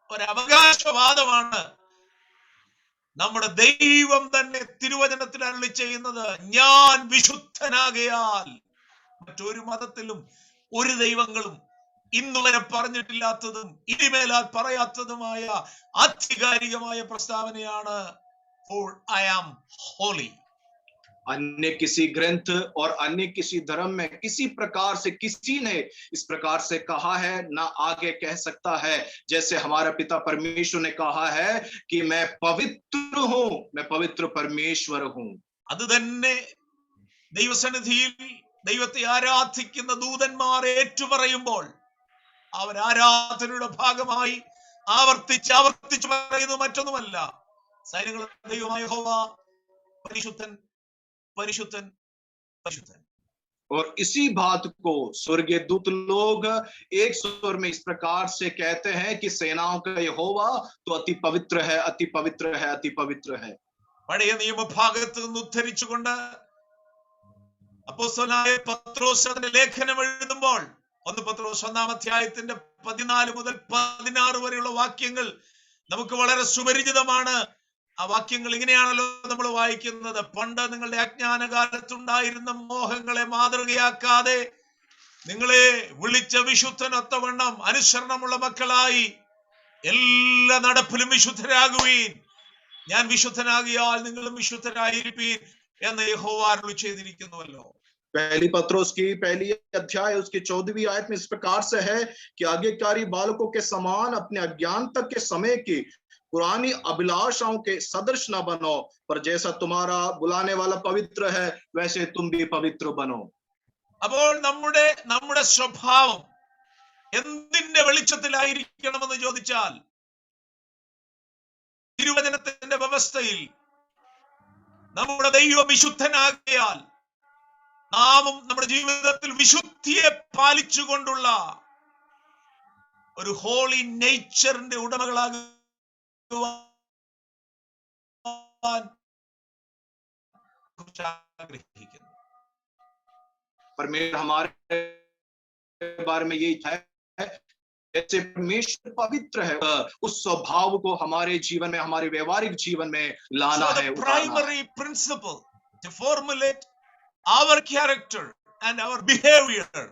ഒരു അവകാശവാദമാണ് നമ്മുടെ ദൈവം തന്നെ തിരുവചനത്തിൽ അരുളി ചെയ്യുന്നത്. ഞാൻ വിശുദ്ധനാകയാൽ. മറ്റൊരു മതത്തിലും ഒരു ദൈവങ്ങളും ഇന്നുവരെ പറഞ്ഞിട്ടില്ലാത്തതും ഇനിമേലാൽ പറയാത്തതുമായ ആധികാരികമായ പ്രസ്താവനയാണ്, For I am holy. अन्य किसी ग्रंथ और अन्य किसी धर्म में किसी प्रकार से किसी ने इस प्रकार से कहा है ना आगे कह सकता है, जैसे हमारा पिता परमेश्वर ने कहा है कि मैं पवित्र हूं, मैं पवित्र परमेश्वर हूं। അത് തന്നെ ദൈവസന്നിധിയിൽ ദൈവത്തെ ആരാധിക്കുന്ന ദൂതന്മാർ ഏറ്റുപറയുമ്പോൾ അവർ ആരാധനയുടെ ഭാഗമായി ആവർത്തിച്ച് പറയുന്നത് മറ്റൊന്നുമല്ല, സൈന്യങ്ങളുടെ ദൈവമായ യഹോവ പരിശുദ്ധൻ പരിശുദ്ധൻ പരിശുദ്ധൻ. और इसी बात को स्वर्गीय दूत लोग एक स्वर में इस प्रकार से कहते हैं कि सेनाओं का यहोवा तो अति पवित्र है, अति पवित्र है, अति पवित्र है। പഴയ നിയമഭാഗത്ത് നിന്ന് ഉദ്ധരിച്ചുകൊണ്ട് അപ്പോസ്തലനായ പത്രോസ് അതിന്റെ ലേഖനം എഴുതുമ്പോൾ 1 പത്രോസ് 1-ാം അധ്യായത്തിന്റെ 14 മുതൽ 16 വരെയുള്ള വാക്യങ്ങൾ നമുക്ക് വളരെ സുപരിചിതമാണ്. ആ വാക്യങ്ങൾ ഇങ്ങനെയാണല്ലോ നമ്മൾ വായിക്കുന്നത്: പണ്ട് നിങ്ങളുടെ അജ്ഞാനകാലത്തുണ്ടായിരുന്ന മോഹങ്ങളെ മാതൃകയാക്കാതെ നിങ്ങളെ വിളിച്ച വിശുദ്ധനൊത്തവണ്ണം അനുസരണമുള്ള മക്കളായി എല്ലാ നടപ്പിലും വിശുദ്ധരാകുവീൻ. ഞാൻ വിശുദ്ധനാകിയാൽ നിങ്ങളും വിശുദ്ധരായിരിപ്പീൻ എന്ന് യഹോവ അരുളി ചെയ്തിരിക്കുന്നുവല്ലോ. पहली पत्रोस की पहली अध्याय उसकी 14वीं आयत में इस प्रकार से है कि आज्ञाकारी बालकों के समान अपने अज्ञानता के समय की पुरानी अभिलाषाओं के सदृश न बनो, पर जैसा तुम्हारा बुलाने वाला पवित्र है वैसे तुम भी पवित्र बनो. അപ്പോൾ നമ്മുടെ സ്വഭാവം എന്തിന്റെ വെളിച്ചത്തിലായിരിക്കണമെന്ന് ചോദിച്ചാൽ, തിരുവചനത്തിന്റെ വ്യവസ്ഥയിൽ നമ്മുടെ ദൈവം വിശുദ്ധനാകിയാൽ നാമും നമ്മുടെ ജീവിതത്തിൽ വിശുദ്ധിയെ പാലിച്ചുകൊണ്ടുള്ള ഒരു ഹോളി നേച്ചറിന്റെ ഉടമകളാകുവാൻ ആഗ്രഹിക്കുന്നു. परमेश्वर हमारे बारे में यही है, जैसे परमेश्वर पवित्र है उस स्वभाव को हमारे जीवन में, हमारे व्यवहारिक जीवन में लाना है. Primary principle to formulate our character and our behavior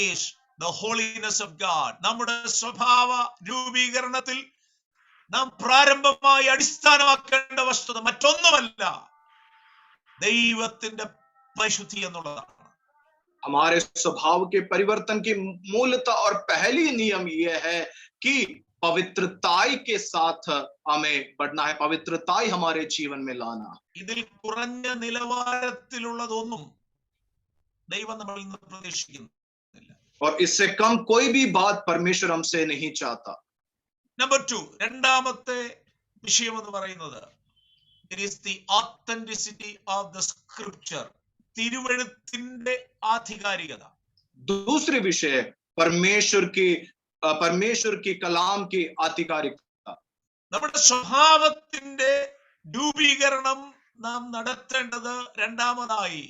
is the holiness of God. നമ്മുടെ സ്വഭാവ രൂപീകരണത്തിൽ നാം പ്രാരംഭമായി അടിസ്ഥാനമാക്കേണ്ട വസ്തുത മറ്റൊന്നുമല്ല, ദൈവത്തിന്റെ പരിശുദ്ധി എന്നുള്ളതാണ്. हमारे स्वभाव के परिवर्तन की मूलता और पहली नियम यह है कि पवित्रताई के साथ हमें बढ़ना है, पवित्रताई हमारे जीवन में लाना. ഇതിൽ കുറഞ്ഞ നിലവാരത്തിലുള്ളതൊന്നും ദൈവം നമ്മളിൽ നിന്ന് പ്രതീക്ഷിക്കുന്നില്ല. और इससे कम कोई भी बात परमेश्वर हमसे नहीं चाहता. നമ്പർ 2, രണ്ടാമത്തെ വിഷയം എന്ന് പറയുന്നത് it is the authenticity of the scripture, തിരുവെഴുത്തിന്റെ ആധികാരികത. दूसरी विषय परमेश्वर की कलाम की आधिकारिकता. നമ്മുടെ സ്വഭാവത്തിന്റെ രൂപീകരണം നാം നടത്തേണ്ടത് രണ്ടാമതായി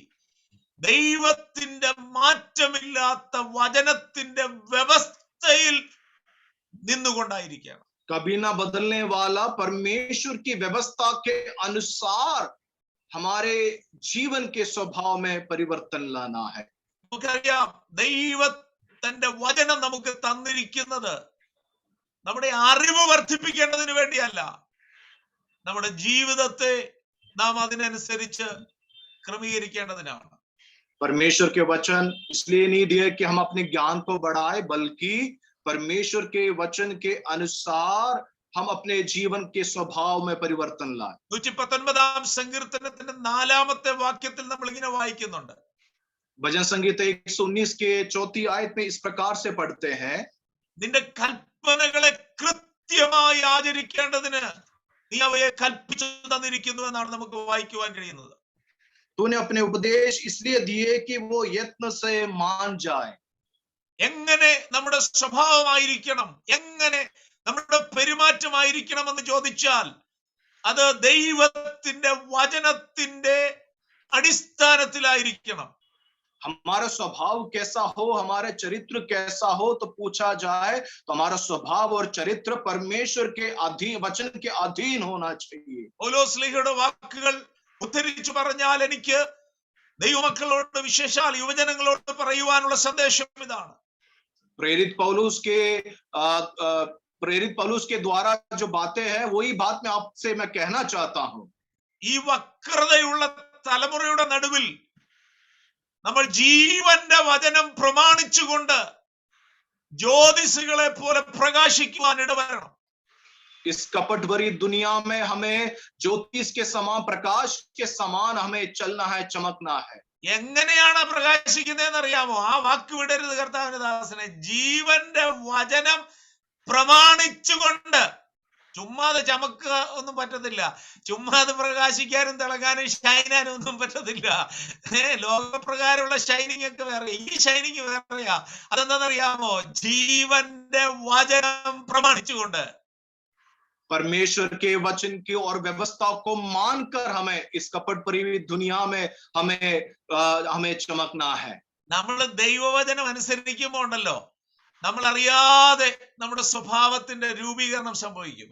ദൈവത്തിന്റെ മാറ്റമില്ലാത്ത വചനത്തിന്റെ വ്യവസ്ഥയിൽ നിന്നുകൊണ്ടായിരിക്കണം. कभी ना बदलने वाला परमेश्वर की व्यवस्था के अनुसार हमारे जीवन के स्वभाव में परिवर्तन लाना है. നമുക്കറിയാം, ദൈവ തന്റെ വചനം നമുക്ക് തന്നിരിക്കുന്നത് നമ്മുടെ അറിവ് വർദ്ധിപ്പിക്കേണ്ടതിന് വേണ്ടിയല്ല, നമ്മുടെ ജീവിതത്തെ നാം അതിനനുസരിച്ച് ക്രമീകരിക്കേണ്ടതിനാണ്. परमेश्वर के वचन इसलिए नहीं दिए कि हम अपने ज्ञान को बढ़ाए, बल्कि परमेश्वर के वचन के अनुसार हम अपने जीवन के स्वभाव में परिवर्तन लाए. 119-ാം സങ്കീർത്തനത്തിന്റെ 4-ാമത്തെ വാക്യത്തിൽ നമ്മൾ ഇങ്ങനെ വായിക്കുന്നുണ്ട്. भजन संगीत 119 के 4th आयत में इस प्रकार से पढ़ते हैं, നിന്റെ കൽപ്പനകളെ കൃത്യമായി ആചരിക്കേണ്ടതിന് നീ അവയെ കൽപ്പിച്ചു തന്നിരിക്കുന്നു എന്നാണ് നമുക്ക് വായിക്കുവാൻ കഴിയുന്നത്. तूने अपने उपदेश इसलिए दिए कि वो यत्न से मान जाए. എങ്ങനെ നമ്മുടെ സ്വഭാവമായിരിക്കണം, എങ്ങനെ നമ്മുടെ പെരുമാറ്റമായിരിക്കണം എന്ന് ചോദിച്ചാൽ അത് ദൈവത്തിന്റെ വചനത്തിന്റെ അടിസ്ഥാനത്തിലായിരിക്കണം. हमारा स्वभाव कैसा हो, हमारा चरित्र कैसा हो, तो पूछा जाए तो हमारा स्वभाव और चरित्र परमेश्वर के अधीन, वचन के अधीन होना चाहिए. പൗലോസ്ലീഹയുടെ വാക്കുകൾ ഉദ്ധരിച്ചു പറഞ്ഞാൽ എനിക്ക് ദൈവമക്കളോട്, വിശേഷാൽ യുവജനങ്ങളോട് പറയുവാനുള്ള സന്ദേശം ഇതാണ്. प्रेरित पौलुस के द्वारा जो बातें हैं वही बात मैं आपसे मैं कहना चाहता हूं. ഈ വക്രതയുള്ള തലമുറയുടെ നടുവിൽ നമ്മൾ ജീവന്റെ വചനം പ്രമാണിച്ചുകൊണ്ട് ജ്യോതിസുകളെ പോലെ പ്രകാശിക്കുവാൻ ഇടവരണം. इस कपट भरी दुनिया में हमें ज्योतिष के समान, प्रकाश के समान हमें चलना है, चमकना है. എങ്ങനെയാണ് പ്രകാശിക്കുന്നതെന്ന് അറിയാമോ? ആ വാക്ക് വിടരുത് കർത്താവിന്റെ ദാസനെ. ജീവന്റെ വചനം പ്രമാണിച്ചുകൊണ്ട്. ചുമ്മാതെ ചമക്കുക ഒന്നും പറ്റത്തില്ല, ചുമ്മാതെ പ്രകാശിക്കാനും തിളങ്ങാനും ഷൈനാനും ഒന്നും പറ്റത്തില്ല. ലോകപ്രകാരമുള്ള ഷൈനിങ് ഒക്കെ വേറെ, ഈ ഷൈനിങ് വേറെയാ. അതെന്താണെന്നറിയാമോ? ജീവന്റെ വചനം പ്രമാണിച്ചുകൊണ്ട്, परमेश्वर के वचन की और व्यवस्था को मानकर हमें इस कपट भरी हुई दुनिया में हमें चमकना है. നമ്മൾ ദൈവവചനം അനുസരിക്കുമ്പോൾ ഉണ്ടല്ലോ, നമ്മൾ അറിയാതെ നമ്മുടെ സ്വഭാവത്തിന്റെ രൂപീകരണം സംഭവിക്കും.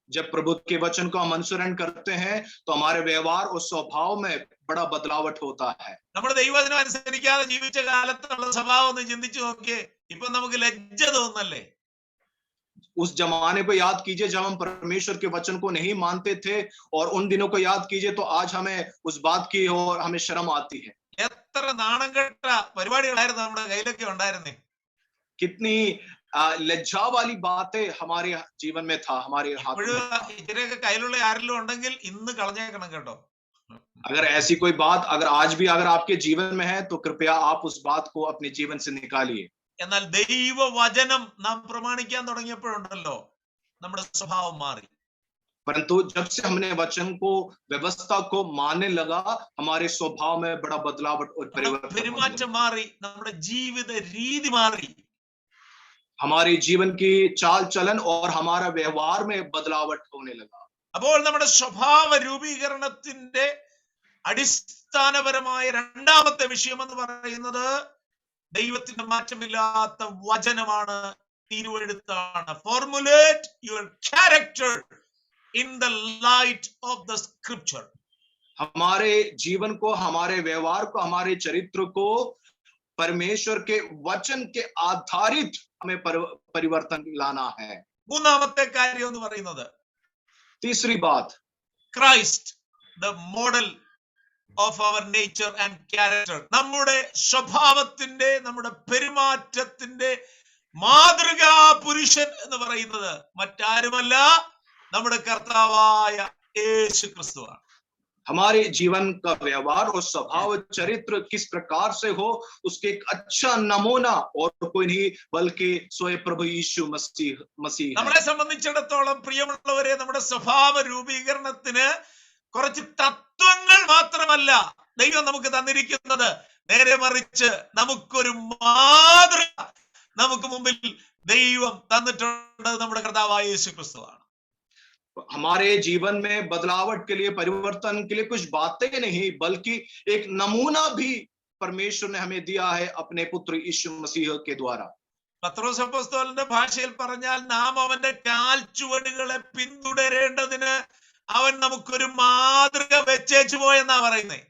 जब प्रभु के वचन को हम अनुसरण करते हैं तो हमारे व्यवहार और स्वभाव में बड़ा बदलावट होता है. നമ്മുടെ ദൈവവചനം അനുസരിക്കാതെ ജീവിച്ച കാലത്തുള്ള സ്വഭാവം ഒന്ന് ചിന്തിച്ചു നോക്കിയേ. ഇപ്പൊ നമുക്ക് ലജ്ജ തോന്നല്ലേ? उस जमाने को याद कीजिए जब हम परमेश्वर के वचन को नहीं मानते थे, और उन दिनों को याद कीजिए तो आज हमें उस बात की और हमें शर्म आती है. എത്ര നാണം കെട്ട പരിപാടികളായിരുന്നു നമ്മുടെ കയ്യിലൊക്കെ ഉണ്ടായിരുന്നേ. कितनी लज्जा वाली बातें हमारे जीवन में था, हमारे हाथ में. ഇതിനൊക്കെ കയ്യിലുള്ള ആരെങ്കിലും ഉണ്ടെങ്കിൽ ഇന്ന് കളഞ്ഞേക്കണം കേട്ടോ. अगर ऐसी कोई बात अगर आज भी अगर आपके जीवन में है तो कृपया आप उस बात को अपने जीवन से निकालिए. എന്നാൽ ദൈവവചനം നാം പ്രമാണിക്കാൻ തുടങ്ങിയപ്പോഴുണ്ടല്ലോ, നമ്മുടെ സ്വഭാവം മാറി. परंतु जब से हमने वचन को, व्यवस्था को मानने लगा, हमारे स्वभाव में बड़ा बदलाव और परिवर्तन, പെരുമാറ്റം മാറി, നമ്മുടെ ജീവിത രീതി മാറി, हमारे जीवन की चाल चलन और हमारा व्यवहार में बदलावट होने लगा. അപ്പോൾ നമ്മുടെ സ്വഭാവ രൂപീകരണത്തിന്റെ അടിസ്ഥാനപരമായ രണ്ടാമത്തെ വിഷയം എന്ന് പറയുന്നത് ദൈവത്തിന്റെ മാറ്റമില്ലാത്ത വചനമാണ്, തിരുവെഴുത്താണ്. Formulate your character in the light of the scripture. हमारे जीवन को, हमारे व्यवहार को, हमारे चरित्र को परमेश्वर के वचन के आधारित हमें परिवर्तन लाना है. മൂന്നാമത്തെ കാര്യം എന്ന് പറയുന്നത്, तीसरी बात, Christ the model of our nature and character. നമ്മുടെ സ്വഭാവത്തിന്റെ, നമ്മുടെ പെരുമാറ്റത്തിന്റെ മാതൃകാ പുരുഷൻ എന്ന് പറയുന്നത് മറ്റാരുമല്ല, നമ്മുടെ കർത്താവായ യേശു ക്രിസ്തുവാണ്. हमारे जीवन का व्यवहार और स्वभाव चरित्र किस प्रकार से हो, उसके एक अच्छा नमूना और कोई नहीं बल्कि स्वयं प्रभु यीशु मसीह. നമ്മളെ സംബന്ധിച്ചിടത്തോളം പ്രിയമുള്ളവരെ, നമ്മുടെ സ്വഭാവ രൂപീകരണത്തിന് കുറച്ച് തത്വങ്ങൾ മാത്രമല്ല ദൈവം നമുക്ക് തന്നിരിക്കുന്നത്, നേരെ മറിച്ച് നമുക്കൊരു മാതൃക നമുക്ക് മുമ്പിൽ ദൈവം തന്നിട്ടുണ്ട്. നമ്മുടെ കർത്താവായ യേശു ക്രിസ്തുവാണ്. हमारे जीवन में बदलावट के लिए, परिवर्तन के लिए कुछ बातें नहीं बल्कि एक नमूना भी परमेश्वर ने हमें दिया है अपने पुत्र यीशु मसीह के द्वारा. പത്രോസ് അപ്പോസ്തലന്റെ ഭാഷയിൽ പറഞ്ഞാൽ, നാം അവന്റെ കാൽച്ചുവടുകളെ പിന്തുടരേണ്ടതിന് അവൻ നമുക്കൊരു മാതൃക വെച്ചേച്ചു പോയെന്നാ പറയുന്നേ.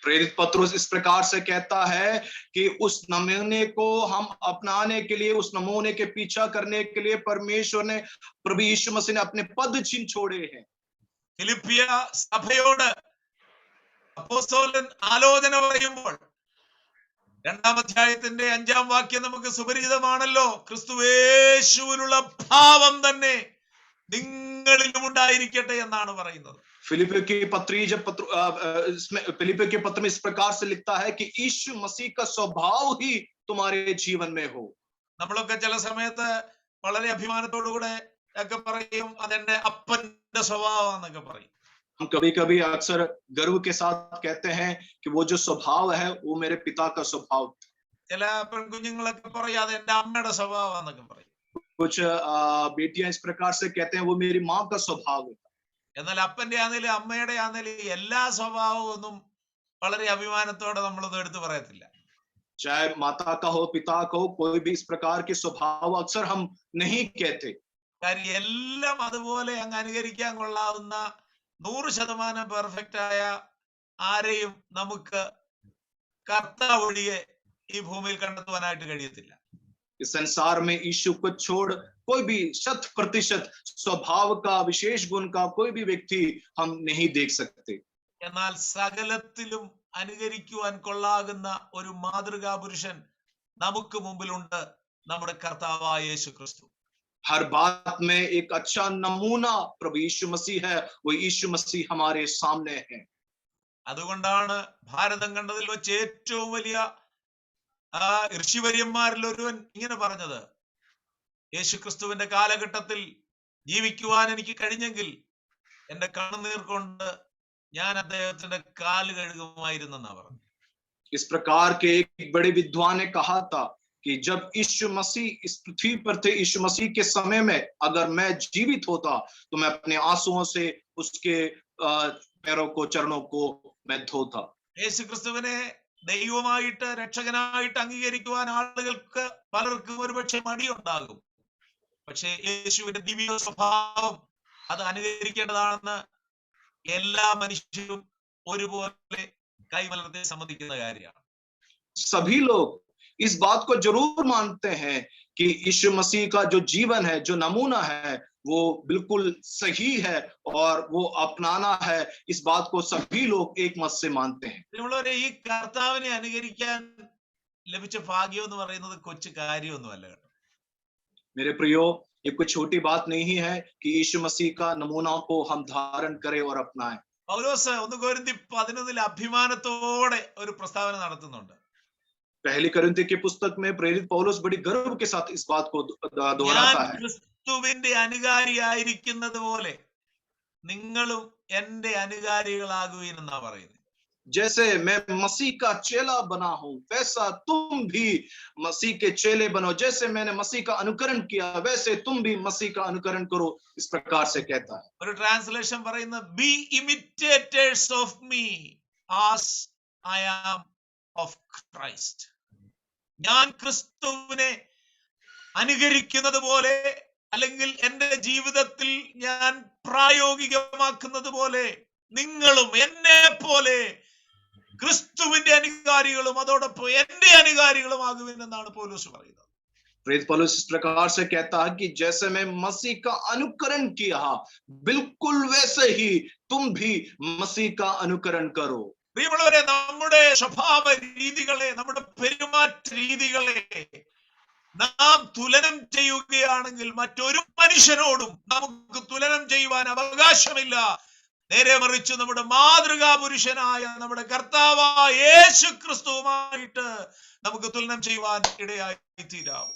प्रेरित पत्रोस इस प्रकार से कहता है कि उस नमूने को हम अपनाने के लिए, उस नमूने के पीछा करने के लिए परमेश्वर ने, प्रभु यीशु मसीह ने अपने पद चिन्ह छोड़े हैं. ഫിലിപ്പിയ സഭയോട് അപ്പോസ്തലൻ ആലോചന പറയുമ്പോൾ 2-ാം അധ്യായത്തിന്റെ 5-ാം വാക്യം നമുക്ക് സുപരിചിതമാണല്ലോ. ക്രിസ്തുയേശുവിലുള്ള ഭാവം തന്നെ നിങ്ങളിലും ഉണ്ടായിരിക്കട്ടെ എന്നാണ് പറയുന്നത്. फिलिपियों की पत्र में इस प्रकार से लिखता है कि यीशु मसीह का स्वभाव ही तुम्हारे जीवन में हो. നമ്മളൊക്കെ ചില സമയത്ത് വളരെ അഭിമാനത്തോടുകൂടെ ഒക്കെ പറയും, അതെന്റെ അപ്പന്റെ സ്വഭാവമാണെന്നൊക്കെ പറയും. हम कभी-कभी अक्सर गर्व के साथ कहते हैं कि वो जो स्वभाव है वो मेरे पिता का स्वभाव. ചില പെൺകുഞ്ഞുങ്ങളൊക്കെ പറയും, അതെന്റെ അമ്മയുടെ സ്വഭാവമാണെന്നൊക്കെ പറയും. कुछ बेटियां इस प्रकार से कहते हैं वो मेरी माँ का स्वभाव है. എന്നാൽ അപ്പന്റെ ആണെങ്കിലും അമ്മയുടെ ആണെങ്കിലും എല്ലാ സ്വഭാവവും ഒന്നും വളരെ അഭിമാനത്തോടെ നമ്മളൊന്നും എടുത്തു പറയത്തില്ല. चाहे माता का हो, पिता का हो, कोई भी इस प्रकार के स्वभाव अक्सर हम नहीं कहते. കാര്യം എല്ലാം അതുപോലെ അങ്ങ് അനുകരിക്കാൻ കൊള്ളാവുന്ന 100% പെർഫെക്റ്റ് ആയ ആരെയും നമുക്ക് കർത്താവ് ഒഴികെ ഈ ഭൂമിയിൽ കണ്ടെത്തുവാനായിട്ട് കഴിയത്തില്ല. इस संसार में यीशु को छोड़ कोई भी 100% स्वभाव का, विशेष गुण का कोई भी व्यक्ति हम नहीं देख सकते. എന്നാൽ സകലത്തിലും അനുകരിക്കുവാൻ കൊള്ളാകുന്ന ഒരു മാതൃകാ പുരുഷൻ നമുക്ക് മുമ്പിലുണ്ട്, നമ്മുടെ കർത്താവായ യേശു ക്രിസ്തു. हर बात में एक अच्छा नमूना प्रभु यीशु मसीह है, वो यीशु मसीह हमारे सामने है। അതുകൊണ്ടാണ് ഭാരതം കണ്ടതിൽ വെച്ച് ഏറ്റവും വലിയ ഋഷിവര്യന്മാരിൽ ഒരുവൻ ഇങ്ങനെ പറഞ്ഞത്, യേശുക്രിസ്തുവിന്റെ കാലഘട്ടത്തിൽ ജീവിക്കുവാൻ എനിക്ക് കഴിഞ്ഞെങ്കിൽ എന്റെ കണ്ണുനീർ കൊണ്ട് ഞാൻ അദ്ദേഹത്തിന്റെ കാല് കഴുകുമായിരുന്നെന്നാ പറഞ്ഞു. इस प्रकार के एक बड़े विद्वान ने कहा था कि जब यीशु मसीह इस पृथ्वी पर थे, यीशु मसीह के समय में अगर मैं जीवित होता तो मैं अपने आंसुओं से उसके पैरों को, चरणों को मैं धोता। യേശുക്രിസ്തുവിനെ ദൈവമായിട്ട് രക്ഷകനായിട്ട് അംഗീകരിക്കുവാൻ ആളുകൾക്ക് പലർക്കും ഒരുപക്ഷെ മടിയുണ്ടാകും. പക്ഷെ യേശുവിന്റെ ദിവ്യ സ്വഭാവം അത് അനുകരിക്കേണ്ടതാണെന്ന് എല്ലാ മനുഷ്യരും ഒരുപോലെ കൈമലർത്തി സമ്മതിക്കുന്ന കാര്യമാണ്. सभी लोग इस बात को जरूर मानते हैं कि यीशु मसीह का जो जीवन है, जो नमूना है, वो बिल्कुल सही है और वो अपनाना है। इस बात को सभी लोग एक मत से मानते हैं। ഈ കർത്താവിനെ അനുകരിക്കാൻ ലഭിച്ച ഭാഗ്യം എന്ന് പറയുന്നത് കൊച്ചു കാര്യമൊന്നുമല്ല കേട്ടോ. मेरे प्रियो, ये कोई छोटी बात नहीं है कि यीशु मसीह का नमूना को हम धारण करें और अपनाएं। പൗലോസ് 1 കൊരിന്ത്യർ 11 അഭിമാനത്തോടെ ഒരു പ്രസ്താവന നടത്തുന്നുണ്ട്. पहली कोरिन्थी की पुस्तक में प्रेरित पौलुस बड़ी गर्व के साथ इस बात को दोहराता है। ക്രിസ്തുവിന്റെ അനുകാരിയായിരിക്കുന്നത് പോലെ നിങ്ങളും എന്റെ അനുകാരികളാകുവിൻ എന്നാ പറയുന്നത്. जैसे मैं मसीह का चेला बना हूं, वैसा तुम भी मसीह के चेले बनो। जैसे मैंने मसीह का अनुकरण किया, वैसे तुम भी मसीह का अनुकरण करो। इस प्रकार से कहता है। ഒരു ട്രാൻസ്ലേഷൻ പറയുന്നത്, be imitators of me as I am of Christ. ഞാൻ ക്രിസ്തുവിനെ അനുകരിക്കുന്നത് പോലെ, അല്ലെങ്കിൽ എന്റെ ജീവിതത്തിൽ ഞാൻ പ്രായോഗികമാക്കുന്നത് പോലെ നിങ്ങളും എന്നെ പോലെ ക്രിസ്തുവിന്റെ അനുകാരികളും അതോടൊപ്പം എന്റെ അനുകാരികളുമാകുവിൻ എന്നാണ് പൗലോസ് പറയുന്നത്. प्रेरित पौलुस इस प्रकार से कहता है कि जैसे मैं मसीह का अनुकरण किया, बिल्कुल वैसे ही तुम भी मसीह का अनुकरण करो। പ്രിയമുള്ളവരെ, നമ്മുടെ സ്വഭാവ രീതികളെ, നമ്മുടെ പെരുമാറ്റ രീതികളെ നാം തുലനം ചെയ്യുകയാണെങ്കിൽ മറ്റൊരു മനുഷ്യനോടും നമുക്ക് തുലനം ചെയ്യുവാൻ അവകാശമില്ല. നേരെ മറിച്ച് നമ്മുടെ മാതൃകാ പുരുഷനായ നമ്മുടെ കർത്താവായ യേശു ക്രിസ്തുവുമായിട്ട് നമുക്ക് തുലനം ചെയ്യുവാൻ ഇടയായി തീരാവും.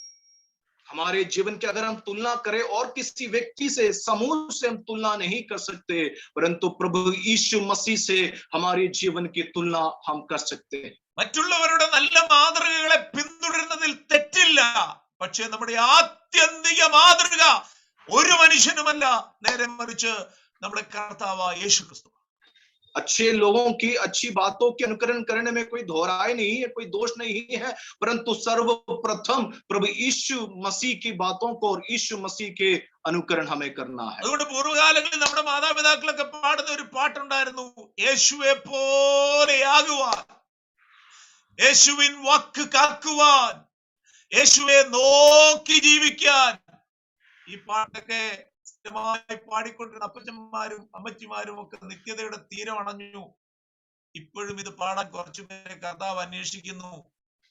हमारे जीवन की अगर हम तुलना करें और किसी व्यक्ति से, समूह से हम तुलना नहीं कर सकते, परंतु प्रभु यीशु मसीह से हमारे जीवन की तुलना हम कर सकते हैं। മറ്റുള്ളവരുടെ നല്ല മാതൃകകളെ പിന്തുടരുന്നതിൽ തെറ്റില്ല. പക്ഷെ നമ്മുടെ ആത്യന്തിക മാതൃക ഒരു മനുഷ്യനുമല്ല, നേരെ മറിച്ച് നമ്മുടെ കർത്താവായ യേശു ക്രിസ്തു. अच्छे लोगों की अच्छी बातों के अनुकरण करने में कोई दोहराई नहीं है, कोई दोष नहीं है, परंतु सर्वप्रथम प्रभु यीशु मसीह की बातों को और यीशु मसीह के अनुकरण हमें करना है। അതുകൊണ്ട് പൂർവ്വകാലങ്ങളിൽ നമ്മുടെ മാതാപിതാക്കളൊക്കെ പാടുന്ന ഒരു പാട്ടുണ്ടായിരുന്നു, യേശുവെ പോലെയാകുവാൻ, യേശുവിൻ വാക്ക് കാക്കുവാൻ, യേശുവെ നോക്കി ജീവിക്കാൻ. ഈ പാട്ടൊക്കെ സ്ഥിരമായി പാടിക്കൊണ്ടിരുന്ന അപ്പച്ചന്മാരും അമ്മച്ചിമാരും ഒക്കെ നിത്യതയുടെ തീരം അണഞ്ഞു. ഇപ്പോഴും ഇത് പാടാൻ കുറച്ചുപേരെ കർത്താവ് അന്വേഷിക്കുന്നു.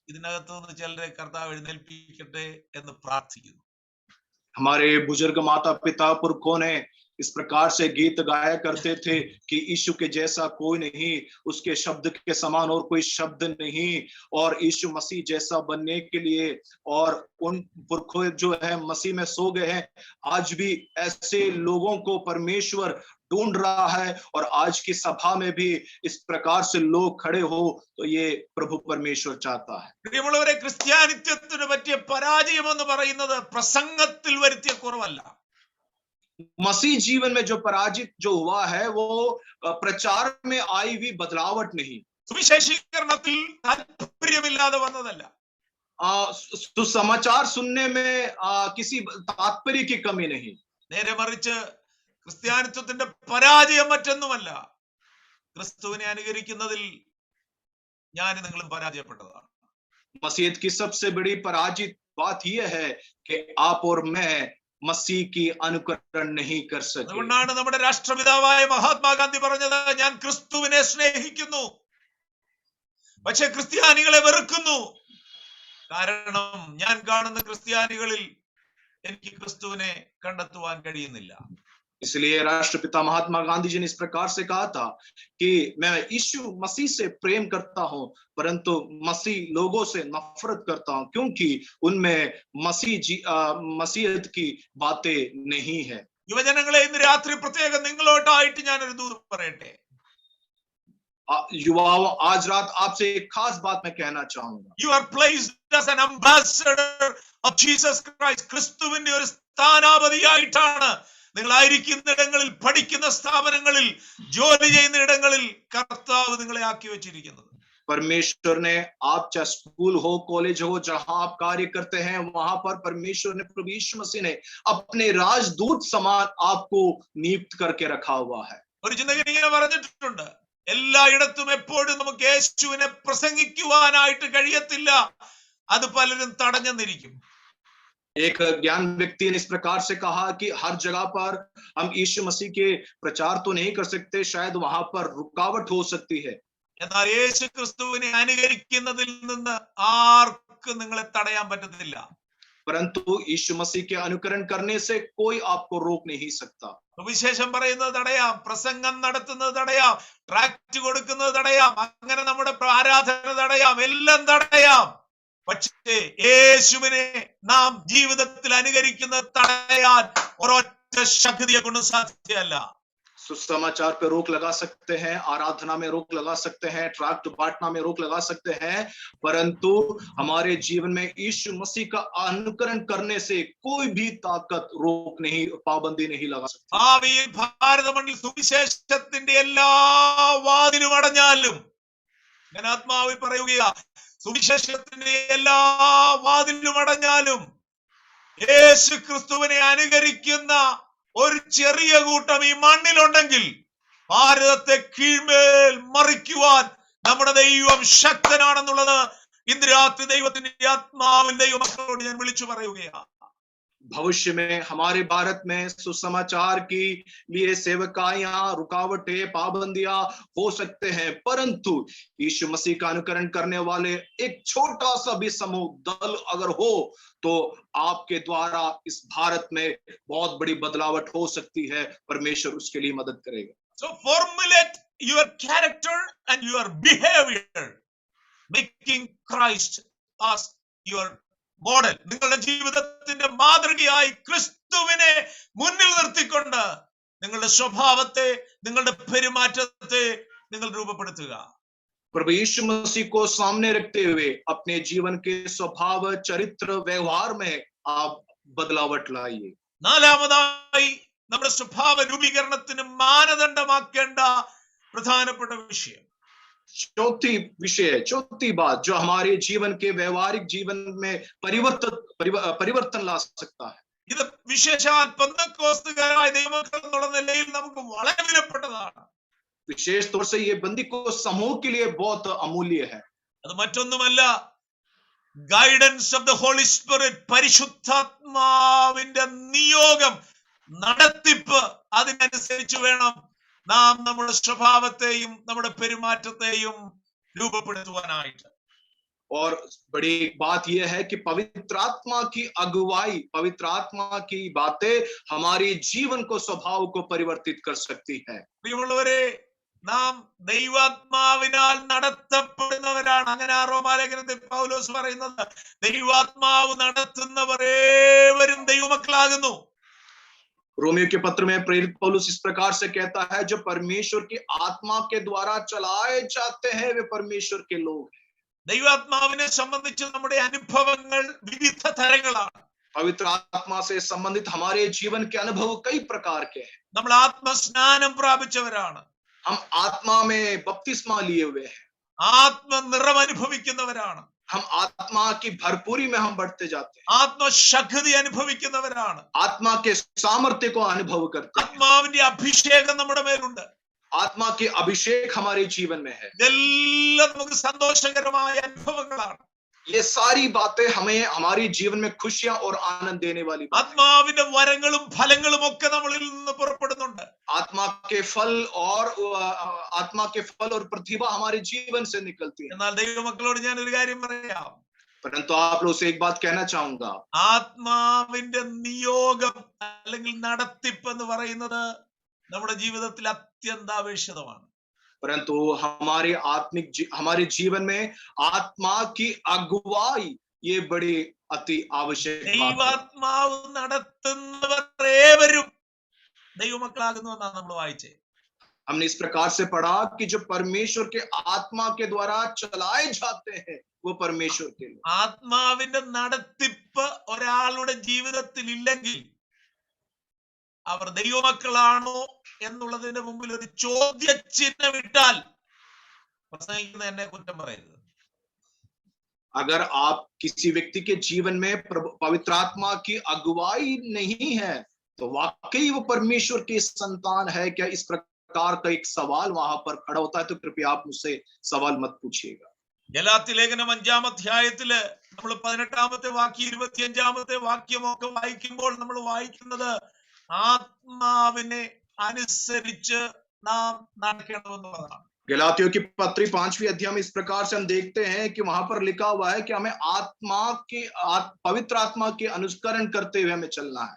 ഇതിനകത്ത് നിന്ന് ചിലരെ കർത്താവ് എഴുന്നേൽപ്പിക്കട്ടെ എന്ന് പ്രാർത്ഥിക്കുന്നു. हमारे बुजुर्ग माता पिता पुरखों ने इस प्रकार से गीत गाया करते थे कि यीशु के जैसा कोई नहीं, उसके शब्द के समान और कोई शब्द नहीं, और यीशु मसीह जैसा बनने के लिए, और उन पुरखों जो है मसीह में सो गए हैं। आज भी ऐसे लोगों को परमेश्वर ढूंढ रहा है, और आज की सभा में भी इस प्रकार से लोग खड़े हो तो ये प्रभु परमेश्वर चाहता है। പ്രിയമുള്ളവരെ, ക്രിസ്ത്യാനിത്വത്തിന് പറ്റിയ പരാജയം എന്ന് പറയുന്നത് പ്രസംഗത്തിൽ വരുത്തിയ കുറവല്ല. मसीह जीवन में जो पराजित जो हुआ है वो प्रचार में आई हुई बदलावट नहीं, സുവിശേഷീകരണത്തിൽ താല്പര്യമില്ലാതെ വന്നതല്ല, सुसमाचार सुनने में किसी तात्पर्य की कमी नहीं। നേരെ മറിച്ച് ക്രിസ്ത്യാനിത്വത്തിന്റെ പരാജയം മറ്റൊന്നുമല്ല, ക്രിസ്തുവിനെ അനുകരിക്കുന്നതിൽ ഞാൻ നിങ്ങളും പരാജയപ്പെട്ടതാണ്. मसीहत की सबसे बड़ी पराजित बात यह है कि आप और मैं मसीह की अनुकरण नहीं कर सके। അതുകൊണ്ടാണ് നമ്മുടെ രാഷ്ട്രപിതാവായ മഹാത്മാഗാന്ധി പറഞ്ഞത്, ഞാൻ ക്രിസ്തുവിനെ സ്നേഹിക്കുന്നു, പക്ഷെ ക്രിസ്ത്യാനികളെ വെറുക്കുന്നു. കാരണം ഞാൻ കാണുന്ന ക്രിസ്ത്യാനികളിൽ എനിക്ക് ക്രിസ്തുവിനെ കണ്ടെത്തുവാൻ കഴിയുന്നില്ല. इसलिए राष्ट्रपिता महात्मा गांधी जी ने इस प्रकार से कहा था कि मैं यीशु मसीह से प्रेम करता हूं, परंतु मसीह लोगों से नफरत करता हूं, क्योंकि उनमें मसीहत की बातें नहीं है। യുവജനങ്ങളെ, ഇന്ന് രാത്രി പ്രത്യേകം നിങ്ങളോട്ടായിട്ട് ഞാനൊരു ദൂത് പറയട്ടെ. युवाओं, आज रात आपसे एक खास बात मैं कहना चाहूंगा. You are placed as an ambassador of Jesus Christ. ക്രിസ്തുവിന്റെ ഒരു സ്ഥാനാപതിയായിട്ടാണ് നിങ്ങളായിരിക്കുന്നിടങ്ങളിൽ, പഠിക്കുന്ന സ്ഥാപനങ്ങളിൽ, ജോലി ചെയ്യുന്ന ഇടങ്ങളിൽ കർത്താവ് നിങ്ങളെ ആക്കി വെച്ചിരിക്കുന്നത്. परमेश्वर ने, आप चाहे स्कूल हो, कॉलेज हो, जहां आप कार्य करते हैं, वहां पर परमेश्वर ने, प्रभु यीशु मसीह ने अपने राजदूत समान आपको नियुक्त करके रखा हुआ है. ഒരു ചിന്തകൻ ഇങ്ങനെ പറഞ്ഞിട്ടുണ്ട്, എല്ലായിടത്തും എപ്പോഴും നമുക്ക് യേശുവിനെ പ്രസംഗിക്കുവാനായിട്ട് കഴിയത്തില്ല, അത് പലരും തടഞ്ഞെന്നിരിക്കും. एक ज्ञान व्यक्ति ने इस प्रकार से कहा कि हर जगह पर हम यीशु मसीह के प्रचार तो नहीं कर सकते, शायद वहां पर रुकावट हो सकती है. എന്നാൽ യേശു ക്രിസ്തുവിനെ അനുകരിക്കുന്നതിൽ നിന്ന് ആർക്കും നിങ്ങളെ തടയാൻ പറ്റത്തില്ല. परंतु यीशु मसीह के अनुकरण करने से कोई आपको रोक नहीं सकता. സുവിശേഷം പറയുന്നത് തടയാം, പ്രസംഗം നടത്തുന്നത് തടയാം, ട്രാക്ട് കൊടുക്കുന്നത് തടയാം, അങ്ങനെ നമ്മുടെ ആരാധന തടയാം, എല്ലാം തടയാം. പക്ഷേ യേശുവിനെ നാം ജീവിതത്തിൽ അനുകരിക്കുന്നത് തടയാൻ ഒരൊറ്റ ശക്തിയെ കൊണ്ട് സാധ്യമല്ല. सुसमाचार पे रोक लगा सकते हैं, आराधना में रोक लगा सकते हैं, ट्रैक्ट बांटना में रोक लगा सकते हैं, परंतु हमारे जीवन में यीशु मसीह का अनुकरण करने से कोई भी ताकत रोक नहीं, पाबंदी नहीं लगा सकती. ഭാവിയിൽ ഭാരതമണ്ണിൽ സുവിശേഷത്തിന്റെ എല്ലാ വാതിലും അടഞ്ഞാലും, ഞാൻ ആത്മാവിൽ പറയുകയാ, സുവിശേഷത്തിന്റെ എല്ലാ വാതിലും അടഞ്ഞാലും യേശു ക്രിസ്തുവിനെ അനുകരിക്കുന്ന ഒരു ചെറിയ കൂട്ടം ഈ മണ്ണിലുണ്ടെങ്കിൽ ഭാരതത്തെ കീഴ്മേൽ മറിക്കുവാൻ നമ്മുടെ ദൈവം ശക്തനാണെന്നുള്ളത് ഇന്ന് രാത്രി ദൈവത്തിന്റെ ആത്മാവിൽ ദൈവമക്കളോട് ഞാൻ വിളിച്ചു പറയുകയാണ്. भविष्य में हमारे भारत में सुसमाचार के लिए सेवकाइयां, रुकावटें, पाबंदियां हो सकते हैं, परंतु यीशु मसीह का अनुकरण करने वाले एक छोटा सा भी समूह दल अगर हो तो आपके द्वारा इस भारत में बहुत बड़ी बदलावट हो सकती है. परमेश्वर उसके लिए मदद करेगा. So formulate your character and your behavior, making Christ as your model. നിങ്ങളുടെ ജീവിതത്തിന്റെ മാതൃകയായി ക്രിസ്തുവിനെ മുന്നിൽ നിർത്തിക്കൊണ്ട് നിങ്ങളുടെ സ്വഭാവത്തെ, നിങ്ങളുടെ പെരുമാറ്റത്തെ നിങ്ങൾ രൂപപ്പെടുത്തുക. प्रभु यीशु मसीह को सामने रखते हुए अपने जीवन के स्वभाव, चरित्र, व्यवहार में आप बदलावट लाइए. നാലാമതായി നമ്മുടെ സ്വഭാവ രൂപീകരണത്തിന് മാനദണ്ഡമാക്കേണ്ട പ്രധാനപ്പെട്ട വിഷയം, चौथी बात जो हमारे जीवन के व्यवहारिक जीवन में परिवर्तन ला सकता है. ഇത് വിശേഷാൽ പെന്തക്കോസ്തുകാരായ ദൈവമക്കൾ എന്നുള്ള നിലയിൽ നമുക്ക് വളരെ വിലപ്പെട്ടതാണ്. विशेष तौर से ये बंदी को समूह के लिए बहुत अमूल्य है. അത് മറ്റൊന്നുമല്ല, guidance of the Holy Spirit, പരിശുദ്ധാത്മാവിന്റെ നിയോഗം, നടത്തിപ്പ്, അതിനനുസരിച്ച് വേണം നാം നമ്മുടെ സ്വഭാവത്തെയും നമ്മുടെ പെരുമാറ്റത്തെയും രൂപപ്പെടുത്തുവാനായിട്ട്. और बड़ी बात यह है कि पवित्र आत्मा की अगुवाई, पवित्र आत्मा की बातें हमारे जीवन को, स्वभाव को परिवर्तित कर सकती है. പ്രിയമുള്ളവരെ, നാം ദൈവാത്മാവിനാൽ നടത്തപ്പെടുന്നവരാണ്. അങ്ങനെ റോമാലേഖനത്തിൽ പൗലോസ് പറയുന്നത്, ദൈവാത്മാവ് നടത്തുന്നവർ ഏവരും ദൈവമക്കളാകുന്നു. रोमियो के पत्र में प्रेरित पौलुस इस प्रकार से कहता है, जो परमेश्वर की आत्मा के द्वारा चलाए जाते हैं वे परमेश्वर के लोग हैं. ദൈവാത്മാവിനെ സംബന്ധിച്ച് നമ്മുടെ അനുഭവങ്ങൾ വിവിധ തരങ്ങളാണ്. पवित्र आत्मा से संबंधित हमारे जीवन के अनुभव कई प्रकार के हैं. നമ്മൾ ആത്മസ്നാനം പ്രാപിച്ചവരാണ്. हम आत्मा में बपतिस्मा लिए हुए हैं. ആത്മനിറം അനുഭവിക്കുന്നവരാണ്. हम आत्मा की भरपूरी में हम बढ़ते जाते हैं. ആത്മശക്തി അനുഭവിക്കുന്നവരാണ്. आत्मा के सामर्थ्य को अनुभव करते हैं. ആത്മാവിന്റെ അഭിഷേകം നമ്മുടെ മേലുണ്ട്. आत्मा के अभिषेक हमारे जीवन में है. ഇതെല്ലാം നമുക്ക് സന്തോഷകരമായ അനുഭവങ്ങളാണ്. ये सारी बातें हमें हमारी जीवन में खुशियां और आनंद देने वाली बात है। ആത്മാവിന്റെ വരങ്ങളും ഫലങ്ങളും ഒക്കെ നമ്മളിൽ നിന്ന് പുറപ്പെടുന്നുണ്ട്. आत्मा के फल और आत्मा के फल और प्रतिभा हमारे जीवन से निकलती है। എന്നാൽ ദൈവമക്കളോട് ഞാൻ ഒരു കാര്യം പറയാം. परंतु आप लोग से एक बात कहना चाहूंगा, ആത്മാവിന്റെ നിയോഗം അല്ലെങ്കിൽ നടത്തിപ്പ് എന്ന് പറയുന്നത് നമ്മുടെ ജീവിതത്തിൽ അത്യന്താപേക്ഷിതമാണ്. परंतु हमारे जीवन में आत्मा की अगुवाई ये बड़ी अति आवश्यक बात है। ദൈവാത്മാവ് നടത്തുന്നവർ ഏവരും ദൈവമക്കളാകുന്നുവെന്നാണ് നമ്മൾ വായിച്ചത്. हमने इस प्रकार से पढ़ा कि जो परमेश्वर के आत्मा के द्वारा चलाए जाते हैं वो परमेश्वर के लोग। ആത്മാവിന്റെ നടത്തിപ്പ് ഒരാളുടെ ജീവിതത്തിൽ ഇല്ലെങ്കിൽ അവർ ദൈവമക്കളാണോ എന്നുള്ളതിന്റെ മുമ്പിൽ ഒരു ചോദ്യചിഹ്നം ഇട്ടാൽ പ്രസംഗിക്കുന്ന എന്നെ കുറ്റം പറയരുത്. अगर आप किसी व्यक्ति के जीवन में पवित्र आत्मा की अगुवाई नहीं है तो वाकई वो परमेश्वर की संतान है क्या, इस प्रकार का एक सवाल वहां पर खड़ा होता है। तो कृपया आप मुझसे सवाल मत पूछिएगा। ഗലാത്യ ലേഖനം 5-ാം അധ്യായത്തില് നമ്മൾ 18-ാമത്തെ വാക്യം 25-ാമത്തെ വാക്യമൊക്കെ വായിക്കുമ്പോൾ നമ്മൾ വായിക്കുന്നത് ആത്മാവിനെ അനുസരിച്ച് നാം നടക്കണമെന്നുള്ളതാണ്. गलातियों की पत्री 5वीं अध्याय में इस प्रकार से हम देखते हैं कि वहां पर लिखा हुआ है कि हमें पवित्र आत्मा के अनुसरण करते हुए हमें चलना है।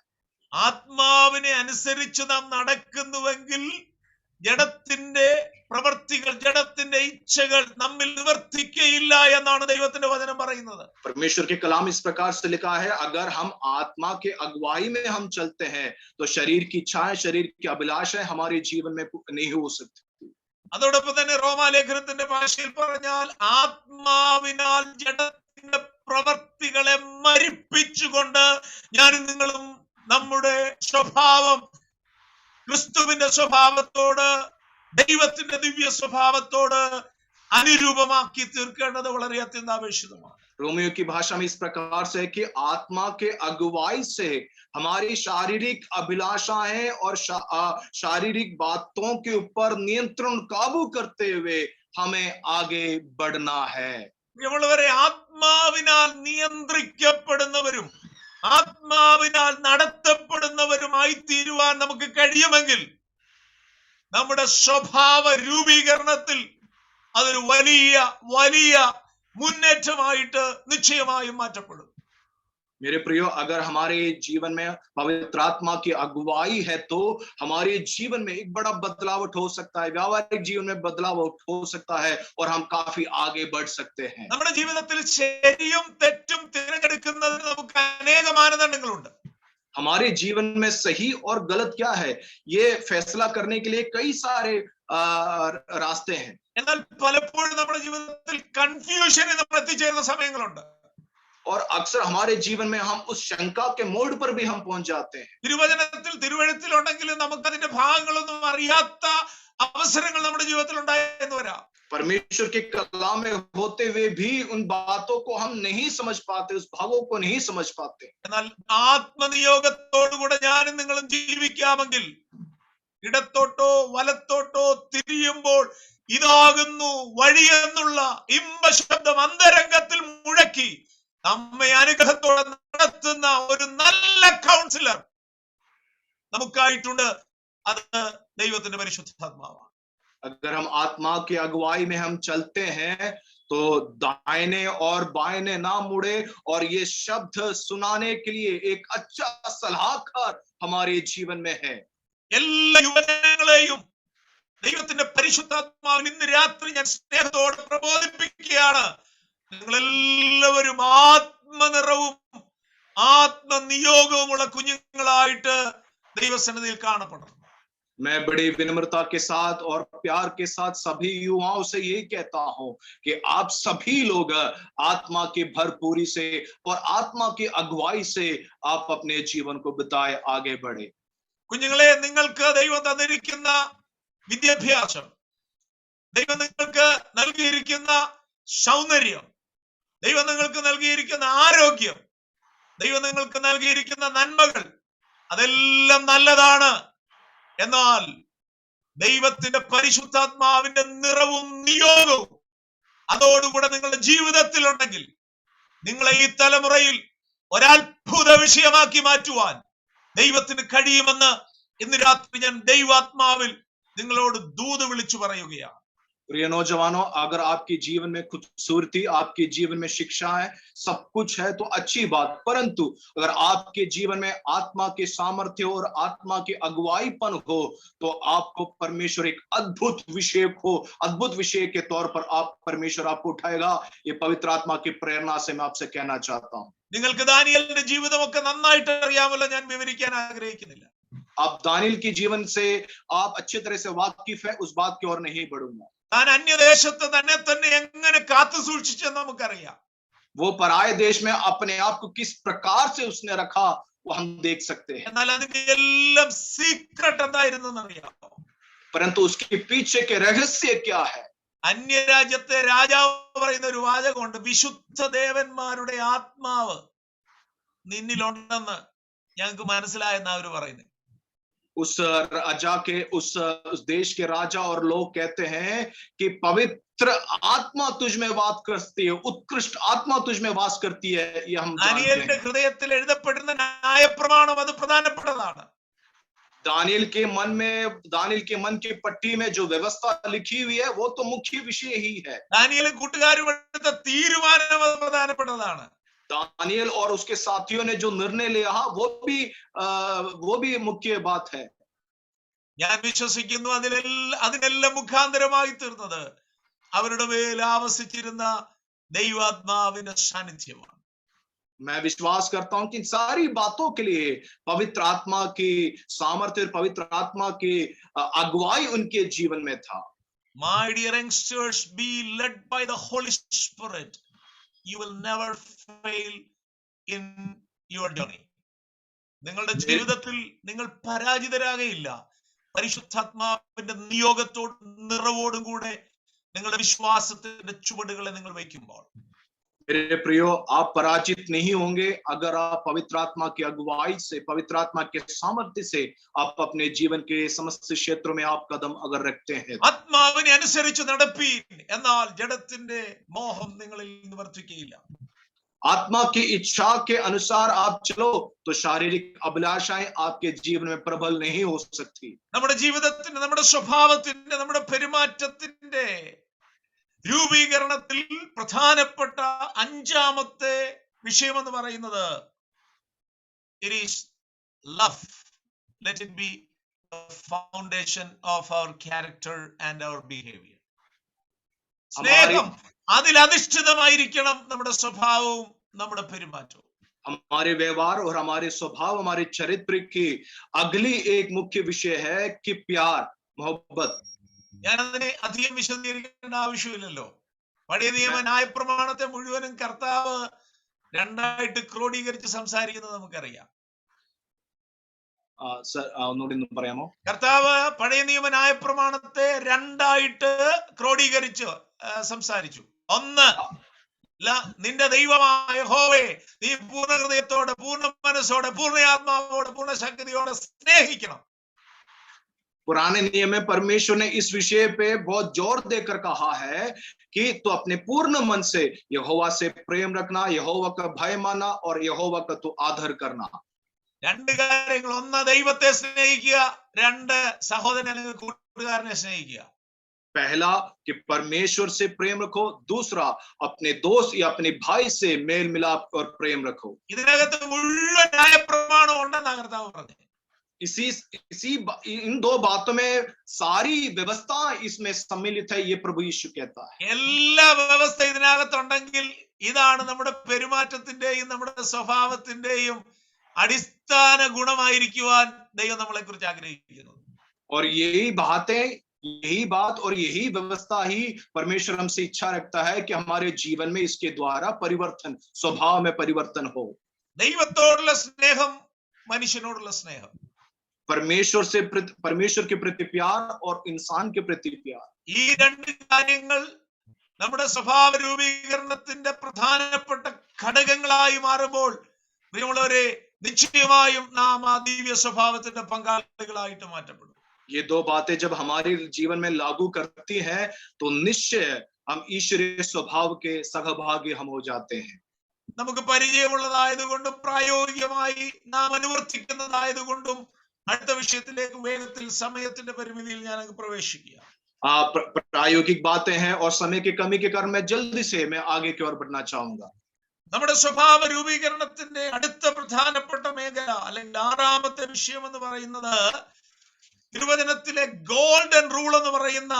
ആത്മാവിനെ അനുസരിച്ച് നാം നടക്കുന്നുവെങ്കിൽ ജഡത്തിന്റെ പ്രവൃത്തികൾ, ജഡത്തിന്റെ ഇച്ഛകൾ നമ്മിൽ നിവർത്തിക്കയില്ല എന്നാണ് ദൈവത്തിന്റെ വചനം പറയുന്നത്. परमेश्वर के कलाम इस प्रकार से लिखा है, अगर हम आत्मा के अगुवाई में हम चलते हैं तो शरीर की इच्छाएं, शरीर की अभिलाषाएं हमारे जीवन में नहीं हो सकती। അതോടൊപ്പം തന്നെ റോമാലേഖനത്തിന്റെ ഭാഷയിൽ പറഞ്ഞാൽ ആത്മാവിനാൽ ജഡത്തിന്റെ പ്രവൃത്തികളെ മരിപ്പിച്ചുകൊണ്ട് ഞാനും നിങ്ങളും നമ്മുടെ സ്വഭാവം ക്രിസ്തുവിന്റെ സ്വഭാവത്തോട്, ദൈവത്തിന്റെ ദിവ്യ സ്വഭാവത്തോട് അനുരൂപമാക്കി തീർക്കേണ്ടത് വളരെ അത്യന്താപേക്ഷിതമാണ്. रोमियो की भाषा में इस प्रकार से है कि आत्मा के अगुवाई से हमारी शारीरिक अभिलाषाएं और शारीरिक बातों के ऊपर नियंत्रण काबू करते हुए हमें आगे बढ़ना है। പ്രിയമുള്ളവരെ, ആത്മാവിനാൽ നിയന്ത്രിക്കപ്പെടുന്നവരും ആത്മാവിനാൽ നടത്തപ്പെടുന്നവരുമായി തീരുവാൻ നമുക്ക് കഴിയുമെങ്കിൽ നമ്മുടെ സ്വഭാവ രൂപീകരണത്തിൽ അതൊരു വലിയ വലിയ മുന്നേറ്റമായിട്ട് നിശ്ചയമായും മാറ്റപ്പെടും. मेरे प्रियो, अगर हमारे जीवन में पवित्र आत्मा की अगुवाई है तो हमारे जीवन में एक बड़ा बदलाव हो सकता है, व्यावहारिक जीवन में बदलाव हो सकता है और हम काफी आगे बढ़ सकते हैं। നമ്മുടെ ജീവിതത്തിൽ ശരിയും തെറ്റും തിരഞ്ഞെടുക്കുന്നതിന് നമുക്ക് അനേക മാനദണ്ഡങ്ങളുണ്ട്. हमारे जीवन में सही और गलत क्या है ये फैसला करने के लिए कई सारे रास्ते हैं। എന്നാൽ പലപ്പോഴും നമ്മുടെ ജീവിതത്തിൽ കൺഫ്യൂഷനിൽ നമ്മൾ എത്തിച്ചേരുന്ന സമയങ്ങളുണ്ട്. और अक्सर हमारे जीवन में हम उस शंका के मोड़ पर भी हम पहुंच जाते हैं। തിരുവചനത്തിൽ തിരുവെഴുത്തിലുണ്ടെങ്കിലും നമുക്ക് അതിന്റെ ഭാഗങ്ങളൊന്നും അറിയാത്ത അവസരങ്ങൾ നമ്മുടെ ജീവിതത്തിൽ ഉണ്ടായെന്ന് വരാം. परमेश्वर के कलाम में होते हुए भी उन बातों को हम नहीं समझ पाते, उस भावों को नहीं समझ पाते। എന്നാൽ ആത്മനിയോഗത്തോടുകൂടെ ഞാനും നിങ്ങളും ജീവിക്കാമെങ്കിൽ ഇടത്തോട്ടോ വലത്തോട്ടോ തിരിയുമ്പോൾ ഇതാകുന്നു വഴിയെന്നുള്ള ഇമ്പശബ്ദം അന്തരംഗത്തിൽ മുഴക്കി നമ്മെ അനുഗ്രഹത്തോടെ നടത്തുന്ന ഒരു നല്ല കൗൺസിലർ നമുക്കായിട്ടുണ്ട്. അത് ദൈവത്തിന്റെ പരിശുദ്ധാത്മാവാണ്. अगर हम आत्मा की अगुवाई में हम चलते हैं तो दाहिने और बाएं ना मुड़े और ये शब्द सुनाने के लिए एक अच्छा सलाहकार हमारे जीवन में है। എല്ലാ യുവജനങ്ങളെയും ദൈവത്തിന്റെ പരിശുദ്ധാത്മാവിൽ ഇന്ന് രാത്രി ഞാൻ സ്നേഹത്തോടെ പ്രബോധിപ്പിക്കുകയാണ്. നിങ്ങളെല്ലാവരും ആത്മനിറവും ആത്മനിയോഗവുമുള്ള കുഞ്ഞുങ്ങളായിട്ട് ദൈവസന്നിധിയിൽ കാണപ്പെടണം. मैं बड़ी विनम्रता के साथ और प्यार के साथ सभी युवाओं से यही कहता हूं कि आप सभी लोग आत्मा की भरपूरी से और आत्मा की अगुवाई से आप अपने जीवन को बिताए आगे बढ़े। കുഞ്ഞുങ്ങളെ, നിങ്ങൾക്ക് ദൈവം തന്നിരിക്കുന്ന വിദ്യാഭ്യാസം, ദൈവം നിങ്ങൾക്ക് നൽകിയിരിക്കുന്ന സൗന്ദര്യം, ദൈവം നിങ്ങൾക്ക് നൽകിയിരിക്കുന്ന ആരോഗ്യം, ദൈവം നിങ്ങൾക്ക് നൽകിയിരിക്കുന്ന നന്മകൾ അതെല്ലാം നല്ലതാണ്. എന്നാൽ ദൈവത്തിന്റെ പരിശുദ്ധാത്മാവിന്റെ നിറവും നിയോഗവും അതോടുകൂടെ നിങ്ങളുടെ ജീവിതത്തിൽ ഉണ്ടെങ്കിൽ നിങ്ങളെ ഈ തലമുറയിൽ ഒരത്ഭുത വിഷയമാക്കി മാറ്റുവാൻ ദൈവത്തിന് കഴിയുമെന്ന് ഇന്ന് രാത്രി ഞാൻ ദൈവാത്മാവിൽ നിങ്ങളോട് ദൂത് വിളിച്ചു പറയുകയാണ്. प्रिय नौजवानों, अगर आपके जीवन में खूबसूरती, आपके जीवन में शिक्षा है, सब कुछ है तो अच्छी बात, परंतु अगर आपके जीवन में आत्मा के सामर्थ्य और आत्मा के अगुवाईपन हो तो आपको परमेश्वर एक अद्भुत विषय के तौर पर आप परमेश्वर आपको उठाएगा. ये पवित्र आत्मा की प्रेरणा से मैं आपसे कहना चाहता हूँ. നിങ്ങൾക്ക് ദാനിയേലിന്റെ ജീവിതമൊക്കെ നന്നായിട്ട് അറിയാമല്ലോ, ഞാൻ വിവരിക്കാൻ ആഗ്രഹിക്കുന്നില്ല. अब दानियल के जीवन से आप अच्छी तरह से वाकिफ है, उस बात की ओर नहीं बढ़ूंगा. താൻ അന്യദേശത്ത് തന്നെ എങ്ങനെ കാത്തു സൂക്ഷിച്ചെന്ന് നമുക്കറിയാം. वो पराये देश में अपने आप को किस प्रकार से उसने रखा वो हम देख सकते हैं. എന്നാൽ അതിന്റെ എല്ലാം സീക്രട്ട് എന്തായിരുന്നു അറിയാമോ? परंतु उसके पीछे के रहस्य क्या है? അന്യരാജ്യത്തെ രാജാവ് പറയുന്ന ഒരു വാചകമുണ്ട്, വിശുദ്ധ ദേവന്മാരുടെ ആത്മാവ് നിന്നിലുണ്ടെന്ന് ഞങ്ങൾക്ക് മനസ്സിലായെന്ന് അവർ പറയുന്നത്. उस राजा के उस देश के राजा और लोग कहते हैं कि पवित्र आत्मा तुझ में वास करती है, उत्कृष्ट आत्मा तुझ में वास करती है. ये हम जानते हैं. ഹൃദയത്തിൽ എഴുതപ്പെടുന്ന ന്യായപ്രമാണം അത് പ്രധാനപ്പെട്ടതാണ്. दानियल के मन की पट्टी में जो व्यवस्था लिखी हुई है वो तो मुख्य विषय ही है. ദാനിയേലും കൂട്ടുകാരും എടുത്ത തീരുമാനം അത് പ്രധാനപ്പെട്ടതാണ്. दानियल और उसके साथियों ने जो निर्णय लिया वो भी मुख्य बात है. ഞാൻ വിശ്വസിക്കുന്നു അതിനെല്ലാം മുഖാന്തരമായി തീർന്നത് അവരുടെ മേൽ ആവസിച്ചിരുന്ന ദൈവാത്മാവിന്റെ സാന്നിധ്യമാണ്. मैं विश्वास करता हूं कि इन सारी बातों के लिए पवित्र आत्मा की सामर्थ्य, पवित्र आत्मा की अगुवाई उनके जीवन में था. My dear youngsters, be led by the Holy Spirit. You will never fail in your journey. നിങ്ങളുടെ ജീവിതത്തിൽ നിങ്ങൾ പരാജിതരാകയില്ല. പരിശുദ്ധാത്മാവിന്റെ നിയോഗത്തോടും നിറവോടും കൂടെ നിങ്ങളുടെ വിശ്വാസത്തിന്റെ ചുവടുകളെ നിങ്ങൾ വയ്ക്കുമ്പോൾ. मेरे प्रियो, आप पराजित नहीं होंगे अगर आप पवित्र आत्मा की अगुवाई से, पवित्र आत्मा के सामर्थ्य से आप अपने जीवन के समस्त क्षेत्रों में आप कदम अगर रखते हैं. ആത്മാവിനെ അനുസരിച്ച് നടപ്പീൻ, എന്നാൽ ജഡത്തിന്റെ മോഹം നിങ്ങളിൽ നിന്ന് വർദ്ധിക്കുകയില്ല. आत्मा की इच्छा के अनुसार आप चलो तो शारीरिक अभिलाषाएं आपके जीवन में प्रबल नहीं हो सकती. നമ്മുടെ ജീവിതത്തിന്റെ, നമ്മുടെ സ്വഭാവത്തിന്റെ, നമ്മുടെ പെരുമാറ്റത്തിന്റെ രൂപീകരണത്തിൽ പ്രധാനപ്പെട്ട അഞ്ചാമത്തെ വിഷയം എന്ന് പറയുന്നത് it is love. Let it be the foundation of our character and our behaviour. സ്നേഹം, അതിൽ അധിഷ്ഠിതമായിരിക്കണം നമ്മുടെ സ്വഭാവവും നമ്മുടെ പെരുമാറ്റവും. हमारे व्यवहार और हमारे स्वभाव, हमारे चरित्र की अगली एक मुख्य विषय है कि प्यार, मोहब्बत. ഞാനതിനെ അധികം വിശദീകരിക്കേണ്ട ആവശ്യമില്ലല്ലോ. പഴയ നിയമ ന്യായപ്രമാണത്തെ മുഴുവനും കർത്താവ് രണ്ടായിട്ട് ക്രോഡീകരിച്ച് സംസാരിക്കുന്നത് നമുക്കറിയാം. പറയാമോ? കർത്താവ് പഴയ നിയമ ന്യായപ്രമാണത്തെ രണ്ടായിട്ട് ക്രോഡീകരിച്ച് സംസാരിച്ചു. ഒന്ന്, നിന്റെ ദൈവമായ യഹോവയെ നീ പൂർണ്ണ ഹൃദയത്തോടെ, പൂർണ്ണ മനസ്സോടെ, പൂർണ്ണ ആത്മാവോടെ, പൂർണ്ണ ശക്തിയോടെ സ്നേഹിക്കണം. पुराने नियम में परमेश्वर ने इस विषय पे बहुत जोर देकर कहा है कि तो अपने पूर्ण मन से यहोवा से प्रेम रखना, यहोवा का भय माना और यहोवा का तो आदर करना. രണ്ട് കാര്യങ്ങൾ, ഒന്ന് ദൈവത്തെ സ്നേഹിക്കുക, രണ്ട് സഹോദരനെ കൂട്ടുകാരനെ സ്നേഹിക്കുക. पहला कि परमेश्वर से प्रेम रखो, दूसरा अपने दोस्त या अपने भाई से मेल मिलाप और प्रेम रखो. ഇതിനകത്ത് മുഴുവൻ ന്യായപ്രമാണം ഉണ്ടെന്നാണ് കർത്താവ് പറഞ്ഞത്. इन दो बातों में सारी व्यवस्था इसमें सम्मिलित है, ये प्रभु यीशु कहता है. എല്ലാ വ്യവസ്ഥ ഇതിനകത്തുണ്ടെങ്കിൽ ഇതാണ് നമ്മുടെ പെരുമാറ്റത്തിന്റെയും നമ്മുടെ സ്വഭാവത്തിന്റെയും അടിസ്ഥാന ഗുണമായിരിക്കുവാൻ ദൈവം നമ്മളെ കുറിച്ച് ആഗ്രഹിക്കുന്നത്. और यही बात और यही व्यवस्था ही परमेश्वर हमसे इच्छा रखता है कि हमारे जीवन में इसके द्वारा परिवर्तन, स्वभाव में परिवर्तन हो. ദൈവത്തോടുള്ള സ്നേഹം, മനുഷ്യനോടുള്ള സ്നേഹം, परमेश्वर के प्रति प्यार और इंसान के प्रति प्यार. ഈ രണ്ട് കാര്യങ്ങൾ നമ്മുടെ സ്വഭാവ രൂപീകരണത്തിന്റെ പ്രധാനപ്പെട്ട ഘടകങ്ങളായി മാറുമ്പോൾ പ്രിയമുള്ളവരെ, നിശ്ചയമായും നാം ആ ദിവ്യ സ്വഭാവത്തിന്റെ പങ്കാളികളായിട്ട് മാറ്റപ്പെടും. ये दो बातें जब हमारे जीवन में लागू करती हैं तो निश्चय हम ईश्वरीय स्वभाव के सहभागी हम हो जाते हैं. നമുക്ക് പരിചയമുള്ളതായതുകൊണ്ടും പ്രായോഗികമായി നാം അനുവർത്തിക്കുന്നതായതുകൊണ്ടും അടുത്ത വിഷയത്തിലേക്ക് വേഗത്തിൽ സമയത്തിന്റെ പരിമിതിയിൽ ഞാൻ അങ്ങ് പ്രവേശിക്കുക. प्रायोगिक बातें हैं और समय की कमी के कारण मैं आगे की ओर बढ़ना चाहूंगा. നമ്മുടെ സ്വഭാവ രൂപീകരണത്തിന്റെ അടുത്ത പ്രധാനപ്പെട്ട മേഖല അല്ലെങ്കിൽ ആറാമത്തെ വിഷയം എന്ന് പറയുന്നത് തിരുവചനത്തിലെ ഗോൾഡൻ റൂൾ എന്ന് പറയുന്ന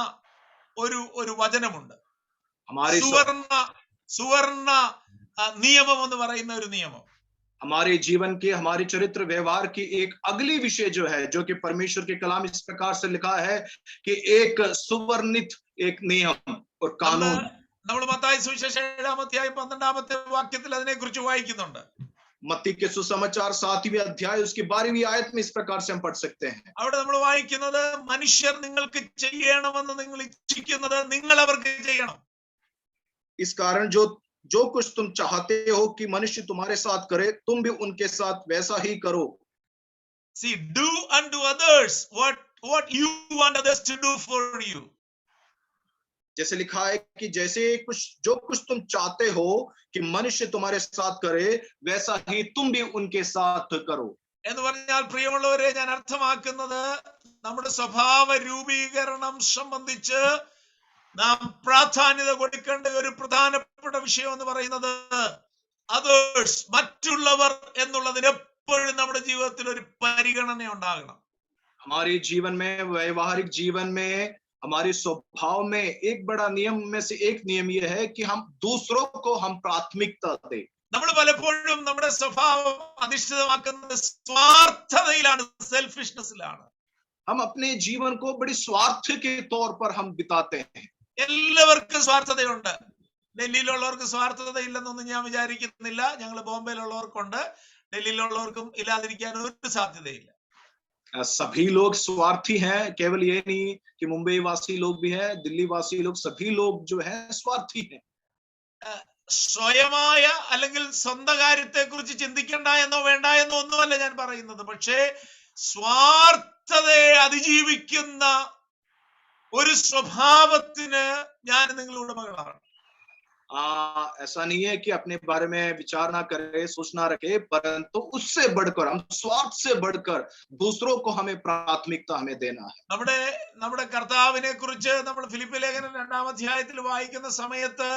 ഒരു വചനമുണ്ട്. സുവർണ നിയമം എന്ന് പറയുന്ന ഒരു നിയമം. हमारे जीवन की, हमारे चरित्र व्यवहार की एक अगली विषय जो है, जो कि परमेश्वर के कलाम इस प्रकार से लिखा है कि एक सुवर्णित एक नियम और कानून. നമ്മൾ മത്തായി സുവിശേഷം 7-ാം അധ്യായം 12-ാമത്തെ വാക്യത്തിൽ അതിനെക്കുറിച്ച് വായിക്കുന്നുണ്ട്. मत्ती के सुसमाचार 7वें अध्याय उसकी 12वीं आयत में इस प्रकार से हम पढ़ सकते हैं. അവിടെ നമ്മൾ വായിക്കുന്നത് മനുഷ്യർ നിങ്ങൾക്ക് ചെയ്യണമെന്ന് നിങ്ങൾ ഇച്ഛിക്കുന്നത് നിങ്ങൾ അവർക്ക് ചെയ്യണം. इस कारण जो कुछ तुम चाहते हो कि मनुष्य तुम्हारे साथ करे, तुम भी उनके साथ वैसा ही करो. See, do unto others what you want others to do for you. जैसे लिखा है कि जो कुछ तुम चाहते हो कि मनुष्य तुम्हारे साथ करे, वैसा ही तुम भी उनके साथ करो. എന്ന് പറഞ്ഞാൽ പ്രിയമുള്ളവരെ, ഞാൻ അർത്ഥമാക്കുന്നത് നമ്മുടെ സ്വഭാവ രൂപീകരണം സംബന്ധിച്ച് നാം പ്രാധാന്യത കൊടുക്കേണ്ട ഒരു പ്രധാനപ്പെട്ട വിഷയം എന്ന് പറയുന്നത് അതേഴ്സ്, മറ്റുള്ളവർ എന്നുള്ളതിന് എപ്പോഴും നമ്മുടെ ജീവിതത്തിൽ ഒരു പരിഗണന ഉണ്ടാകണം. हमारे जीवन में, व्यवहारिक जीवन में, हमारे स्वभाव में एक बड़ा नियम में से एक नियम यह है कि हम दूसरों को हम प्राथमिकता दें. നമ്മൾ പലപ്പോഴും നമ്മുടെ സ്വഭാവം അധിഷ്ഠിതമാക്കുന്നത് സ്വാർത്ഥതയിലാണ്, സെൽഫിഷ്നെസ്സിലാണ്. हम अपने जीवन को बड़ी स्वार्थ के तौर पर हम बिताते हैं. എല്ലാവർക്കും സ്വാർത്ഥതയുണ്ട്. ഡൽഹിയിലുള്ളവർക്ക് സ്വാർത്ഥത ഇല്ലെന്നൊന്നും ഞാൻ വിചാരിക്കുന്നില്ല. ഞങ്ങൾ ബോംബെയിലുള്ളവർക്കുണ്ട്. ഡൽഹിയിലുള്ളവർക്കും ഇല്ലാതിരിക്കാൻ ഒരു സാധ്യതയില്ല. सभी लोग स्वार्थी हैं. केवल ये नहीं कि मुंबई वासी लोग भी हैं, दिल्ली वासी लोग, सभी लोग जो हैं स्वार्थी हैं. സ്വയമായ അല്ലെങ്കിൽ സ്വന്തം കാര്യത്തെ കുറിച്ച് ചിന്തിക്കണ്ട എന്നോ വേണ്ട എന്നോ ഒന്നുമല്ല ഞാൻ പറയുന്നത്. പക്ഷേ സ്വാർത്ഥതയെ അതിജീവിക്കുന്ന ഒരു സ്വഭാവത്തിന് ഞാൻ നിങ്ങൾ ഉടമകളാണ്. ऐसा नहीं है कि अपने बारे में विचार ना करे, सोच ना रखे, परंतु उससे बढ़कर, हम स्वार्थ से बढ़कर दूसरों को हमें प्राथमिकता हमें देना है. നമ്മുടെ കർത്താവിനെ കുറിച്ച് നമ്മൾ ഫിലിപ്പി ലേഖനം 2-ാം അധ്യായത്തിൽ വായിക്കുന്ന സമയത്ത്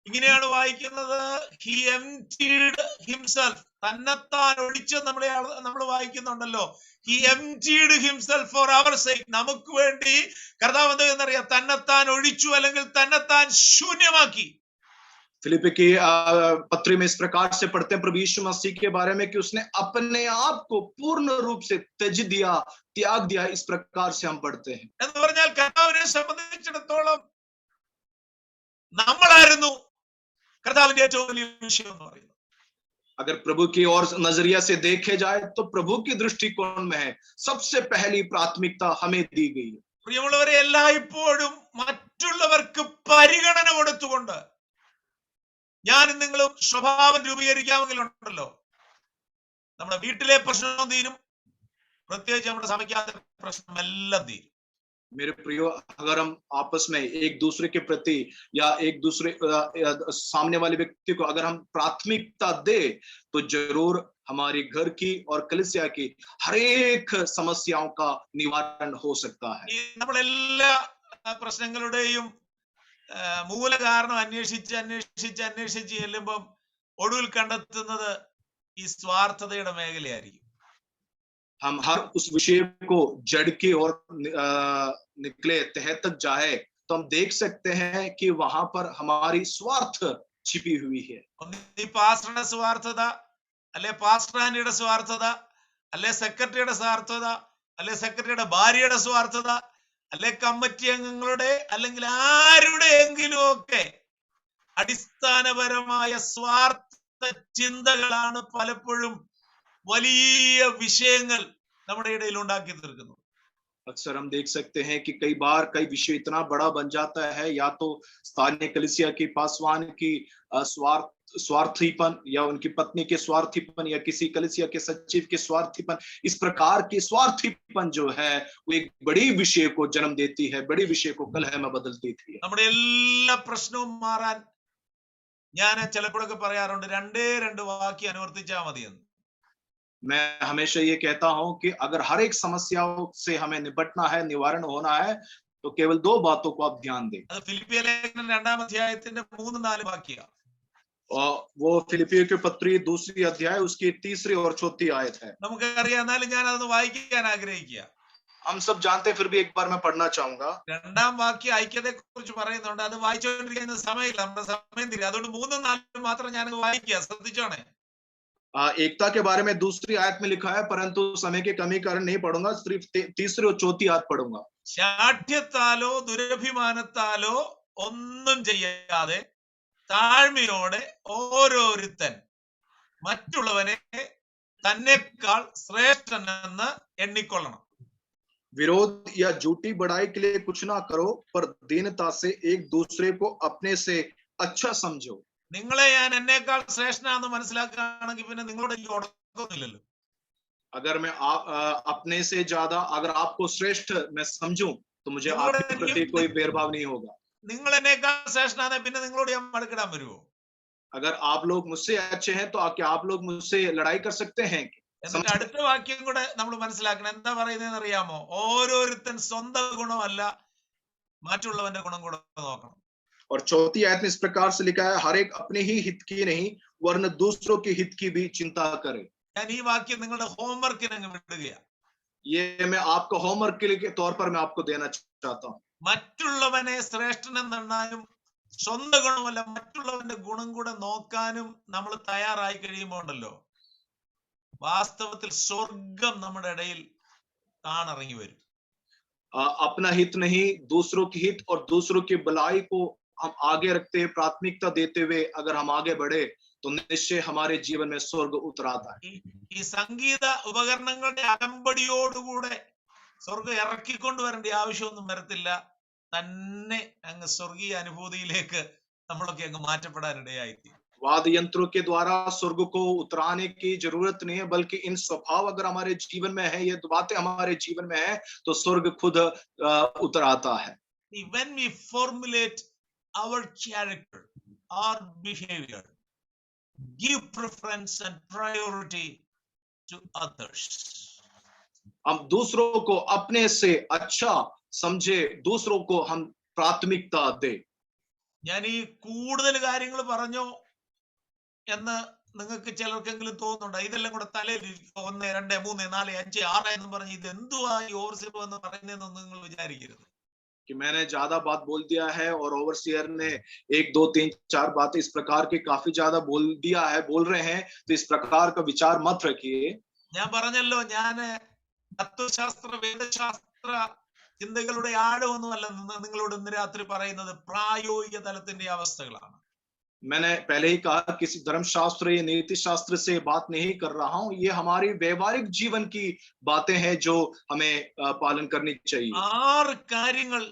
ഇങ്ങനെയാണ് വായിക്കുന്നത്, he emptied himself, തന്നെത്താൻ ഒഴിച്ച് നമ്മൾ വായിക്കുന്നുണ്ടല്ലോ. he emptied himself for our sake, നമുക്ക് വേണ്ടി കർത്താവ് എന്താണെന്നറിയാം, തന്നെത്താൻ ഒഴിച്ചു അല്ലെങ്കിൽ തന്നെത്താൻ ശൂന്യമാക്കി. फिलिप्पी की पत्री में इस प्रकार से पढ़ते हैं प्रभु यीशु मसीह के बारे में कि उसने अपने आप को पूर्ण रूप से त्याग दिया. इस प्रकार से हम पढ़ते हैं. എന്ന് പറഞ്ഞാൽ കർത്താവിനെ സംബന്ധിച്ചിടത്തോളം നമ്മളായിരുന്നു കർത്താവിന്റെ ഏറ്റവും വലിയ വിഷയം എന്ന് പറയുന്നത്. अगर प्रभु की और नजरिया से देखे जाए तो प्रभु की दृष्टिकोण में है सबसे पहली प्राथमिकता हमें दी गई है. പ്രിയമുള്ളവരെ, എല്ലായ്പ്പോഴും മറ്റുള്ളവർക്ക് പരിഗണന കൊടുത്തുകൊണ്ട് ഞാനും നിങ്ങളും സ്വഭാവം രൂപീകരിക്കാമെങ്കിലുണ്ടല്ലോ, നമ്മുടെ വീട്ടിലെ പ്രശ്നം തീരും, പ്രത്യേകിച്ച് നമ്മുടെ സഭയ്ക്കകത്തെ പ്രശ്നമെല്ലാം തീരും. मेरे प्रियो, अगर हम आपस में एक दूसरे के प्रति या एक दूसरे सामने वाले व्यक्ति को अगर हम प्राथमिकता दे तो जरूर हमारे घर की और कलीसिया की हर एक समस्याओं का निवारण हो सकता है. നമ്മളെല്ലാ പ്രശ്നങ്ങളുടെയും മൂല കാരണം അന്വേഷിച്ച് ചെല്ലുമ്പം ഒടുവിൽ കണ്ടെത്തുന്നത് ഈ സ്വാർത്ഥതയുടെ മേഖലയായിരിക്കും. हम हर उस विषय को जड़ की और निकले तह तक जाए तो हम देख सकते हैं कि वहां पर हमारी स्वार्थ छिपी हुई है. പാസ്റ്ററുടെ സ്വാർത്ഥത, അല്ലെ പാസ്റ്റർ ആന്റിയുടെ സ്വാർത്ഥത, അല്ലെ സെക്രട്ടറിയുടെ സ്വാർത്ഥത, അല്ലെ സെക്രട്ടറിയുടെ ഭാര്യയുടെ സ്വാർത്ഥത, അല്ലെ കമ്മിറ്റി അംഗങ്ങളുടെ അല്ലെങ്കിൽ ആരുടെയെങ്കിലും ഒക്കെ അടിസ്ഥാനപരമായ സ്വാർത്ഥ ചിന്തകളാണ് പലപ്പോഴും വലിയ വിഷയങ്ങൾ നമ്മുടെ ഇടയിൽ ഉണ്ടാക്കി തീർക്കുന്നത്. अक्सर हम देख सकते हैं कि कई बार कई विषय इतना बड़ा बन जाता है, या तो स्थानीय कलीसिया की पासवान की स्वार्थीपन, या उनकी पत्नी के स्वार्थीपन, या किसी कलीसिया के सचिव के स्वार्थीपन. इस प्रकार की स्वार्थीपन जो है वो एक बड़ी विषय को जन्म देती है, बड़ी विषय को कलह में बदल देती है. നമ്മുടെ എല്ലാ പ്രശ്നവും മാറാൻ ഞാൻ ചിലപ്പോഴൊക്കെ പറയാറുണ്ട് 2 വാക്യം അനുവർത്തിച്ചാൽ മതിയെന്ന്. मैं हमेशा ये कहता हूं कि अगर हर एक समस्याओं से हमें निपटना है, निवारण होना है, तो केवल 2 बातों को आप ध्यान दें। അത് ഫിലിപ്പിയ ലേഖനം 2-ാം അധ്യായത്തിന്റെ 3-4 വാക്യ. और वो फिलिपियों की पत्री 2री अध्याय उसकी 3री और 4थी आयत है। നമുക്കറിയാം, എന്നാലും ഞാൻ അതൊന്ന് വായിക്കാൻ ആഗ്രഹിക്കുക. हम सब जानते हैं, फिर भी एक बार मैं पढ़ना चाहूंगा। 2-ാം വാക്യം ഐക്യത്തെ കുറിച്ച് പറയുന്നുണ്ട്. അത് വായിച്ചുകൊണ്ടിരിക്കുന്ന സമയമില്ല, നമ്മുടെ സമയം തീരും. അതുകൊണ്ട് 3-4 മാത്രം ഞാൻ വായിക്കുക, ശ്രദ്ധിച്ചോണേ. एकता के बारे में 2री आयत में लिखा है, परंतु समय के कमी कारण नहीं पढ़ूंगा, सिर्फ 3री और 4थी आयत पढ़ूंगा। ശാഠ്യത്താലോ ദുരഭിമാനത്താലോ ഒന്നും ചെയ്യാതെ താഴ്മയോടെ ഓരോരുത്തൻ മറ്റുള്ളവനെ തന്നെക്കാൾ ശ്രേഷ്ഠനെന്ന് എണ്ണിക്കൊള്ളണം. विरोध या झूठी बड़ाई के लिए कुछ ना करो, पर दीनता से एक दूसरे को अपने से अच्छा समझो। നിങ്ങളെ ഞാൻ എന്നേക്കാൾ ശ്രേഷ്ഠനാണെന്ന് മനസ്സിലാക്കുകയാണെങ്കിൽ പിന്നെ നിങ്ങളോട് എനിക്ക് ഉടക്കൊന്നുമില്ലല്ലോ. अगर मैं अपने से ज्यादा अगर आपको श्रेष्ठ मैं समझूं, तो मुझे आपके प्रति कोई भेदभाव नहीं होगा। നിങ്ങൾ എന്നേക്കാൾ ശ്രേഷ്ഠനാണ്, പിന്നെ നിങ്ങളോട് ഞാൻ മടുക്കിടാൻ വരുമോ? अगर आप लोग मुझसे अच्छे हैं, तो क्या आप लोग मुझसे लड़ाई कर सकते हैं? എന്നിട്ട് അടുത്ത വാക്യം കൂടെ നമ്മൾ മനസ്സിലാക്കണം. എന്താ പറയുന്നതെന്ന് അറിയാമോ? ഓരോരുത്തൻ സ്വന്തം ഗുണമല്ല, മറ്റുള്ളവന്റെ ഗുണം കൂടെ നോക്കണം. और 4थी आयत में इस प्रकार से लिखा है, हर एक अपने ही हित की नहीं, वरन दूसरों के हित की भी चिंता करे। ഞാൻ ഈ വാക്യം നിങ്ങളുടെ ഹോംവർക്കിന് അങ്ങ് വിടുകയാണ്. ये मैं आपका होमवर्क के तौर पर मैं आपको देना चाहता हूँ। മറ്റുള്ളവനെ ശ്രേഷ്ഠനെന്നാലും സ്വന്തം ഗുണമല്ല, മറ്റുള്ളവന്റെ ഗുണം കൂടെ നോക്കാനും നമ്മൾ തയ്യാറായി കഴിയുമ്പോൾ ഉണ്ടല്ലോ, വാസ്തവത്തിൽ സ്വർഗം നമ്മുടെ ഇടയിൽ താണിറങ്ങി വരും. अपना हित नहीं, दूसरों की हित और दूसरों की भलाई को हम आगे रखते हुए, प्राथमिकता देते हुए अगर हम आगे बढ़े, तो निश्चय हमारे जीवन में स्वर्ग उतर आता है। ഈ സംഗീത ഉപകരണങ്ങളുടെ അകമ്പടിയോടുകൂടെ സ്വർഗം ഇറക്കിക്കൊണ്ടുവരേണ്ട ആവശ്യമൊന്നും വരത്തില്ല. തന്നെ അങ്ങ് സ്വർഗീയ അനുഭൂതിയിലേക്ക് നമ്മളൊക്കെ അങ്ങ് മാറ്റപ്പെടാനിടയായിത്തീരും. वाद्य यंत्रों के द्वारा स्वर्ग को उतराने की जरूरत नहीं है, बल्कि इन स्वभाव अगर हमारे जीवन में है, ये बातें हमारे जीवन में है, तो स्वर्ग खुद उतर आता है। When we formulate our character, our behavior, give preference and priority to others. हम दूसरों को अपने से अच्छा समझे, दूसरों को हम प्राथमिकता दे। ഞാൻ ഈ കൂടുതൽ കാര്യങ്ങൾ പറഞ്ഞോ എന്ന് നിങ്ങൾക്ക് ചിലർക്കെങ്കിലും തോന്നുന്നുണ്ടോ? ഇതെല്ലാം കൂടെ തലയിൽ 1, 2, 3, 4, 5, 6 എന്ന് പറഞ്ഞ് ഇത് എന്തുവാ ഈ ഓവർസിയർ എന്ന് പറയുന്നതെന്നൊന്നും നിങ്ങൾ വിചാരിക്കരുത്. कि मैंने ज्यादा बात बोल दिया है और ओवरसीयर ने 1, 2, 3, 4 बातें इस प्रकार की काफी ज्यादा बोल दिया है, बोल रहे हैं, तो इस प्रकार का विचार मत रखिए। ഞാൻ പറഞ്ഞല്ലോ, ഞാൻ തത്വശാസ്ത്ര വേദശാസ്ത്ര ചിന്തകളുടെ ആഴമൊന്നുമല്ല നിങ്ങളോട് ഇന്ന് രാത്രി പറയുന്നത്, പ്രായോഗിക തലത്തിന്റെ അവസ്ഥകളാണ്. मैंने पहले ही कहा, किसी धर्मशास्त्र या नीति शास्त्र से बात नहीं कर रहा हूं, ये हमारी व्यवहारिक जीवन की बातें हैं जो हमें पालन करनी चाहिए। 6 കാര്യങ്ങൾ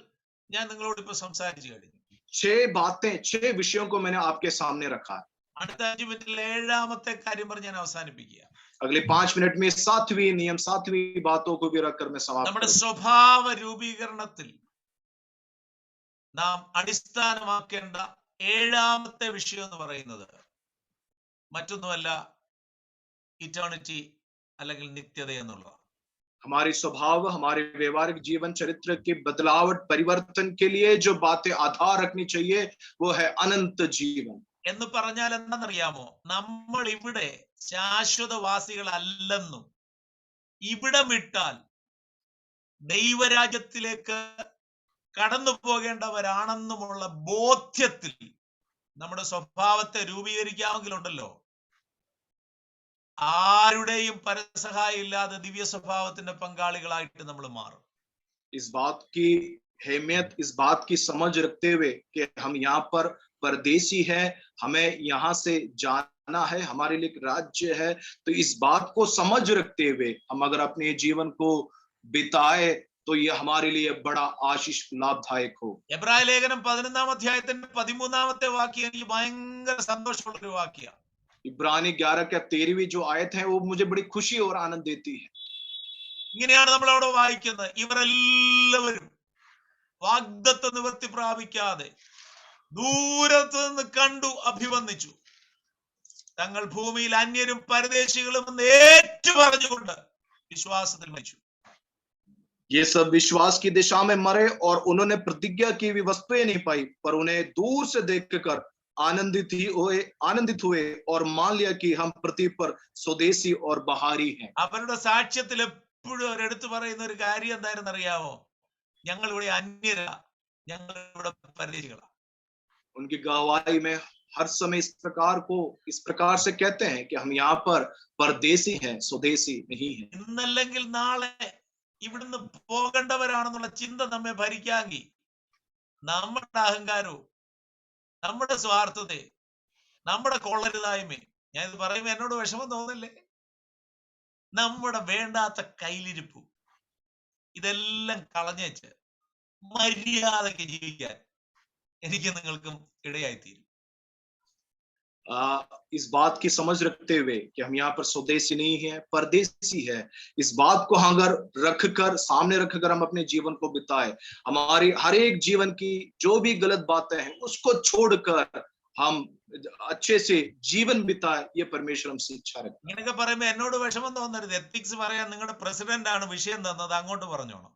ഞാൻ നിങ്ങളോട് ഇപ്പൊ സംസാരിച്ചു കഴിഞ്ഞു. 6 बातें, 6 विषयों को मैंने आपके सामने रखा है। അടുത്ത 5 മിനിറ്റിൽ 7-ാമത്തെ കാര്യം പറഞ്ഞ് ഞാൻ അവസാനിപ്പിക്കുക. अगले 5 मिनट में 7वीं नियम, 7वीं बातों को भी रखकर मैं समाप्त നമ്മുടെ करूंगा। സ്വഭാവ രൂപീകരണത്തിൽ നാം അടിസ്ഥാനമാക്കേണ്ട 7-ാമത്തെ വിഷയം എന്ന് പറയുന്നത് മറ്റൊന്നുമല്ല, ഇറ്റേണിറ്റി അല്ലെങ്കിൽ നിത്യത എന്നുള്ളതാണ്. हमारी स्वभाव, हमारे व्यवहारिक जीवन चरित्र की बदलावट, परिवर्तन के लिए जो बातें आधार रखनी चाहिए, वो है अनंत जीवन। എന്ന് പറഞ്ഞാൽ എന്താണെന്നറിയാമോ? നമ്മൾ ഇവിടെ ശാശ്വതവാസികളല്ലെന്നും ഇവിടം വിട്ടാൽ ദൈവരാജ്യത്തിലേക്ക് കടന്നു പോകേണ്ടവരാണെന്നുമുള്ള ബോധ്യത്തിൽ നമ്മുടെ സ്വഭാവത്തെ രൂപീകരിക്കാമെങ്കിലുണ്ടല്ലോ, ആരുടെയും പരസഹായം ഇല്ലാതെ ദിവ്യ സ്വഭാവത്തിന്റെ പങ്കാളികളായിട്ട് നമ്മൾ മാറും. इस बात की अहमियत, इस बात की समझ रखते हुए कि हम यहाँ पर परदेसी है, हमें यहाँ से जाना है, हमारे लिए एक राज्य है, तो इस बात को समझ रखते हुए हम अगर अपने जीवन को बिताए, तो ये हमारे लिए बड़ा आशीष लाभदायक हो। എബ്രായ ലേഖനം 11-ാം അധ്യായത്തിന്റെ 13-ാമത്തെ വാക്യം എനിക്ക് ഭയങ്കര സന്തോഷമുള്ള ഒരു വാക്യമാണ്. इब्रानी 11 का 13वीं जो आयत है, वो मुझे बड़ी खुशी और आनंद देती है। ഇങ്ങനെയാണ് നമ്മൾ അവിടെ വായിക്കുന്നത്, ഇവരെല്ലാവരും വാഗ്ദത്ത നിവൃത്തി പ്രാപിക്കാതെ ദൂരത്ത് നിന്ന് കണ്ടു അഭിവന്ദിച്ചു. തങ്ങൾ ഭൂമിയിൽ അന്യരും പരദേശികളും എന്ന് ഏറ്റു പറഞ്ഞുകൊണ്ട് വിശ്വാസത്തിൽ മരിച്ചു. ये सब विश्वास की दिशा में मरे और उन्होंने प्रतिज्ञा की भी वस्तुएं नहीं पाई, पर उन्हें दूर से देखकर आनंदित हुए और मान लिया कि हम पृथ्वी पर स्वदेशी और बाहरी हैं. അവരുടെ സാക്ഷ്യത്തിൽ എപ്പോഴും അവരെടുത്തു പറയുന്ന ഒരു കാര്യം എന്തായിരുന്നു അറിയാമോ? ഞങ്ങൾ ഇവിടെ അന്യരാ, ഞങ്ങൾ ഇവിടെ പരദേശികളാ. उनकी गवाही में हर समय इस प्रकार से कहते हैं कि हम यहाँ पर परदेसी हैं, स्वदेशी नहीं हैं. ഇന്നല്ലെങ്കിൽ നാളെ ഇവിടുന്ന് പോകേണ്ടവരാണെന്നുള്ള ചിന്ത നമ്മെ ഭരിക്കാമെങ്കിൽ നമ്മുടെ അഹങ്കാരവും നമ്മുടെ സ്വാർത്ഥതയെ നമ്മുടെ കൊള്ളരുതായ്മയും, ഞാൻ ഇത് പറയുമ്പോൾ എന്നോട് വിഷമം തോന്നില്ലേ, നമ്മുടെ വേണ്ടാത്ത കയ്യിലിരിപ്പും ഇതെല്ലാം കളഞ്ഞേച്ച് മര്യാദയ്ക്ക് ജീവിക്കാൻ എനിക്ക് നിങ്ങൾക്കും ഇടയായിത്തീരും. इस बात की समझ रखते हुए कि हम यहाँ पर स्वदेशी नहीं है, परदेसी है, इस बात को अगर सामने रखकर हम अपने जीवन को बिताए, हमारी हर एक जीवन की जो भी गलत बातें हैं उसको छोड़कर हम अच्छे से जीवन बिताए, ये परमेश्वर हमसे इच्छा रखता है. ഇങ്ങനെയൊക്കെ പറയുമ്പോൾ എന്നോട് വിഷമം തോന്നരുത്. എത്തിക്സ് പറയാൻ നിങ്ങളുടെ പ്രസിഡന്റ് ആണ് വിഷയം തന്നത്, അങ്ങോട്ട് പറഞ്ഞോണം.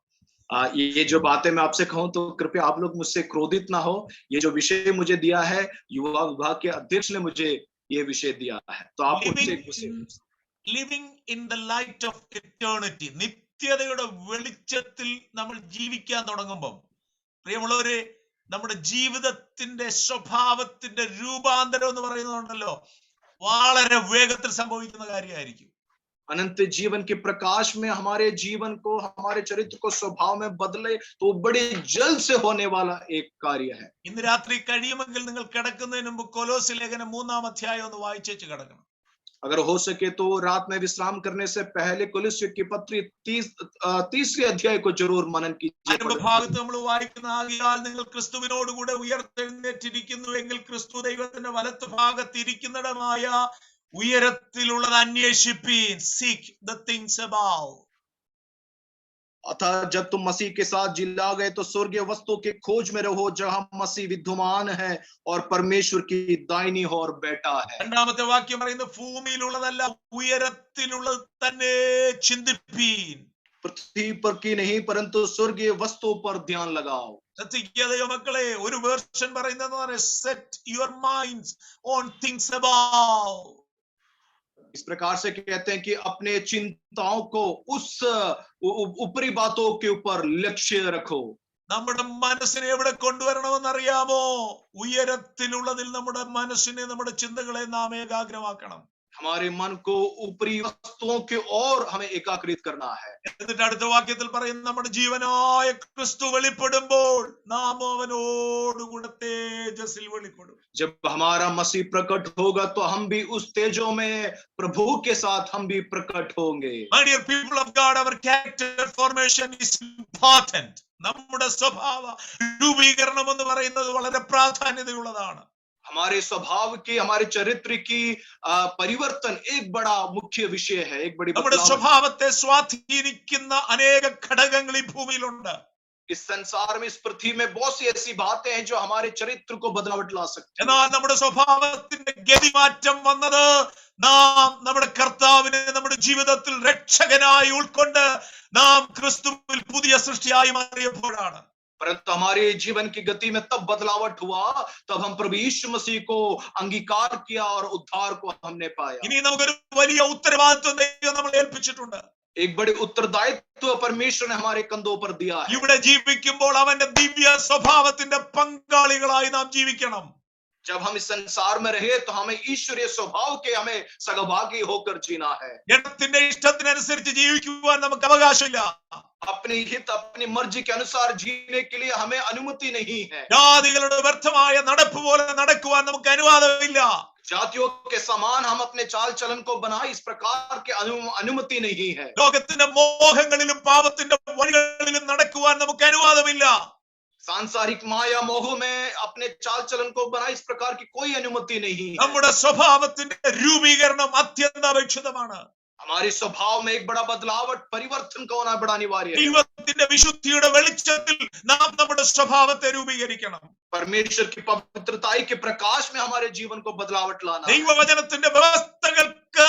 ये जो बातें मैं आपसे कहूं तो कृपया आप लोग मुझसे क्रोधित ना हो. ये जो विषय मुझे दिया है, युवा विभाग के अध्यक्ष ने मुझे ये विषय दिया है, तो आप living in the light of eternity, നിത്യതയുടെ വെളിച്ചത്തിൽ നമ്മൾ ജീവിക്കാൻ തുടങ്ങുമ്പോൾ പ്രിയമുള്ളവരെ, നമ്മുടെ ജീവിതത്തിന്റെ സ്വഭാവത്തിന്റെ രൂപാന്തരം എന്ന് പറയുന്നുണ്ടല്ലോ, വളരെ വേഗത്തിൽ സംഭവിക്കുന്ന കാര്യമായിരിക്കും. अनंत जीवन के प्रकाश में हमारे जीवन को, हमारे चरित्र को, स्वभाव में बदले तो बड़े जल्द से होने वाला एक कार्य है. ഇന്ന് രാത്രി കഴിയുമെങ്കിൽ നിങ്ങൾ കിടക്കുന്നതിന് മുമ്പ് കൊലോസ്യ ലേഖനം 3-ാം അധ്യായം ഒന്ന് വായിച്ചേച്ച് കിടക്കണം. अगर हो सके तो रात में विश्राम करने से पहले कोलोस्य की पत्री 30वीं अध्याय को जरूर मनन कीजिए. അതിന്റെ ഭാഗത്ത് നമ്മൾ വായിക്കുന്ന, ആകയാൽ നിങ്ങൾ ക്രിസ്തുവിനോട് കൂടെ ഉയർത്തെഴുന്നേറ്റിരിക്കുന്നുവെങ്കിൽ ക്രിസ്തു ദൈവത്തിന്റെ വലത്ത് ഭാഗത്തിരിക്കുന്നിടമായ ഉയരത്തിലുള്ളത് അന്വേഷിപ്പീൻ. Seek the things above. अतः जब तुम मसीह के साथ जिला गए तो स्वर्गीय वस्तुओं के खोज में रहो, जहां मसीह विद्यमान है और परमेश्वर की दाहिनी ओर बैठा है. രണ്ടാമത്തെ വാക്യം പറയുന്നത് ഭൂമിയിലുള്ളതല്ല, ഉയരത്തിലുള്ളത് തന്നെ ചിന്തിപ്പീൻ. पृथ्वी पर की नहीं परंतु स्वर्गीय वस्तुओं पर ध्यान लगाओ. ശ്രദ്ധിക്കുക മക്കളെ, ഒരു വേർഷൻ പറയുന്നത് set your minds on things above. इस प्रकार से कहते हैं कि अपने चिंताओं को उस ऊपरी बातों के ऊपर लक्ष्य रखो. നമ്മുടെ മനസ്സിനെ എവിടെ കൊണ്ടുവരണമെന്ന് അറിയാമോ? ഉയരത്തിലുള്ളതിൽ നമ്മുടെ മനസ്സിനെ, നമ്മുടെ ചിന്തകളെ നാം ഏകാഗ്രമാക്കണം. हमारे मन को ऊपरी वस्तुओं के ओर हमें एकाग्रित करना है. എന്നിട്ട് അടുത്ത വാക്യത്തിൽ പറയുന്നു, നമ്മുടെ ജീവനായ ക്രിസ്തു വെളിപ്പെടുമ്പോൾ നാം അവനോടുകൂടെ തേജസ്സിൽ വെളിപ്പെടും. जब हमारा मसीह प्रकट होगा तो हम भी उस तेजों में प्रभु के साथ हम भी प्रकट होंगे. My dear people of God, our character formation is important. നമ്മുടെ സ്വഭാവ രൂപീകരണം എന്ന് പറയുന്നത് വളരെ പ്രാധാന്യതയുള്ളതാണ്. हमारे स्वभाव की, हमारे चरित्र की परिवर्तन एक बड़ा मुख्य विषय है, एक बड़ी നമ്മുടെ സ്വഭാവത്തെ സ്വാധീനിക്കുന്ന അനേക ഘടകങ്ങൾ ഈ ഭൂമിയിലുണ്ട്. इस संसार में, इस पृथ्वी में बहुत सी ऐसी बातें हैं जो हमारे चरित्र को बदलावट ला सकती हैं. എന്നാൽ നമ്മുടെ സ്വഭാവത്തിന്റെ ഗതിമാറ്റം വന്നത് നാം നമ്മുടെ കർത്താവിനെ നമ്മുടെ ജീവിതത്തിൽ രക്ഷകനായി ഉൾക്കൊണ്ട് നാം ക്രിസ്തുവിൽ പുതിയ സൃഷ്ടിയായി മാറിയപ്പോഴാണ്. परंतु हमारे जीवन की गति में तब बदलावट हुआ, तब हम प्रभु यीशु मसीह को अंगीकार किया और उद्धार को हमने पाया. ഇനി നമുക്കൊരു വലിയ ഉത്തരവാദിത്വം ദൈവം നമ്മളെ ഏൽപ്പിച്ചിട്ടുണ്ട്. एक बड़े उत्तरदायित्व परमेश्वर ने हमारे कंधों पर दिया है. ഇവിടെ ജീവിക്കുമ്പോൾ അവന്റെ ദിവ്യ സ്വഭാവത്തിന്റെ പങ്കാളികളായി നാം ജീവിക്കണം. जब हम इस संसार में रहे तो हमें ईश्वरीय स्वभाव के हमें सहभागी होकर जीना है. ജഡത്തിന്റെ ഇഷ്ടത്തിനനുസരിച്ച് ജീവിക്കുവാൻ നമുക്ക് അവകാശമില്ല. अपनी हित, अपनी मर्जी के अनुसार जीने के लिए हमें अनुमति नहीं है. ജാതികളുടെ വ്യർത്ഥമായ നടപ്പ് പോലെ നടക്കുവാൻ നമുക്ക് അനുവാദമില്ല. जातियों के समान हम अपने चाल चलन को बनाए, इस प्रकार के अनुमति नहीं है. ലോകത്തിന്റെ മോഹങ്ങളിലും പാപത്തിന്റെ വഴികളിലും നടക്കുവാൻ നമുക്ക് അനുവാദമില്ല. सांसारिक माया मोह में अपने चाल चलन को बनाए, इस प्रकार की कोई अनुमति नहीं है. നമ്മുടെ സ്വഭാവത്തിന്റെ രൂപീകരണം അത്യന്താപേക്ഷിതമാണ്. हमारे स्वभाव में एक बड़ा बदलावट, परिवर्तन का होना बड़ा अनिवार्य है. ദൈവത്തിന്റെ വിശുദ്ധിയുടെ വെളിച്ചത്തിൽ നാം നമ്മുടെ സ്വഭാവത്തെ രൂപീകരിക്കണം. परमेश्वर की पवित्रताई के प्रकाश में हमारे जीवन को बदलावट लाना है। ദൈവവചനത്തിന്റെ വ്യവസ്ഥകൾക്ക്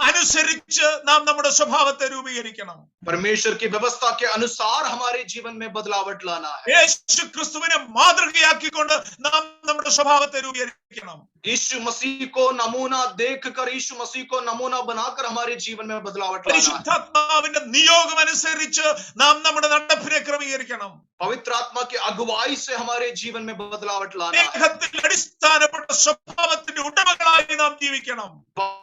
അനുസരിച്ച് നാം നമ്മുടെ സ്വഭാവത്തെ രൂപീകരിക്കണം. परमेश्वर की व्यवस्था के अनुसार हमारे जीवन में बदलावट लाना है। യേശു ക്രിസ്തുവിനെ മാതൃകയാക്കിക്കൊണ്ട് നാം നമ്മുടെ സ്വഭാവത്തെ രൂപീകരിക്കണം. यीशु मसीह को नमूना देखकर, यीशु मसीह को नमूना बनाकर हमारे जीवन में बदलावट लाना है। പരിശുദ്ധാത്മാവിന്റെ നിയോഗം അനുസരിച്ച് നാം നമ്മുടെ നടപ്പിനെ ക്രമീകരിക്കണം. पवित्र आत्मा की अगुवाई से हमारे जीवन में बदलावट लाना है। സ്നേഹത്തിൽ അടിസ്ഥാനപ്പെട്ട സ്വഭാവത്തിന്റെ ഉടമകളായി നാം ജീവിക്കണം.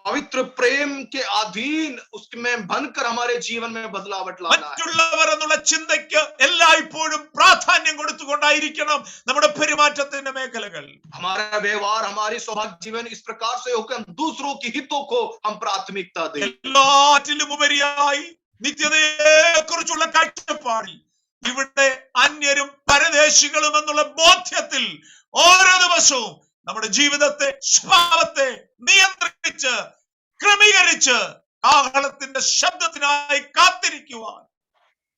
पवित्र प्रेम के अधीन उसमें बनकर हमारे जीवन में बदलावट लाना है। മറ്റുള്ളവർ എന്നുള്ള ചിന്തയ്ക്ക് എല്ലായ്പ്പോഴും പ്രാധാന്യം കൊടുത്തുകൊണ്ടായിരിക്കണം നമ്മുടെ പെരുമാറ്റത്തിന്റെ മേഖലകൾ. हमारा व्यवहार, हमारी सौभाग्य जीवन इस प्रकार से होकर दूसरों की हितों को हम प्राथमिकता दें। എല്ലാറ്റിലും ഉപരിയായി നിത്യതയെ കുറിച്ചുള്ള കാഴ്ചപ്പാടിൽ ഇവിടെ അന്യരും പരദേശികളും എന്നുള്ള ബോധ്യത്തിൽ ഓരോ ദിവസവും നമ്മുടെ ജീവിതത്തെ, സ്വഭാവത്തെ നിയന്ത്രിച്ച് ക്രമീകരിച്ച് കാഹളത്തിന്റെ ശബ്ദത്തിനായി കാത്തിരിക്കുവാൻ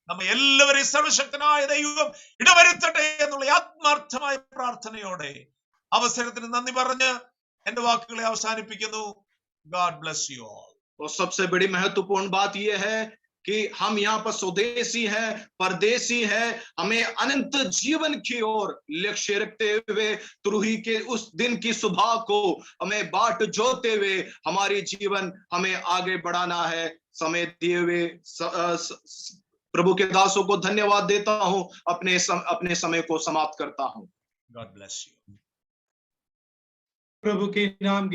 നമ്മെ എല്ലാവരെയും സർവശക്തനായ ദൈവം ഇടവരുത്തട്ടെ എന്നുള്ള ആത്മാർത്ഥമായ പ്രാർത്ഥനയോടെ അവസരത്തിന് നന്ദി പറഞ്ഞ് എന്റെ വാക്കുകളെ അവസാനിപ്പിക്കുന്നു. God bless you all. और सबसे बड़ी महत्वपूर्ण बात यह है कि हम यहाँ पर स्वदेशी हैं, परदेशी हैं। हमें अनंत जीवन की ओर लक्ष्य रखते हुए तुरही के उस दिन की सुबह को हमें बाट जोते हुए हमारी जीवन हमें आगे बढ़ाना है। समय दिए हुए प्रभु के दासों को धन्यवाद देता हूँ। अपने समय को समाप्त करता हूँ। God bless you. प्रभु के नाम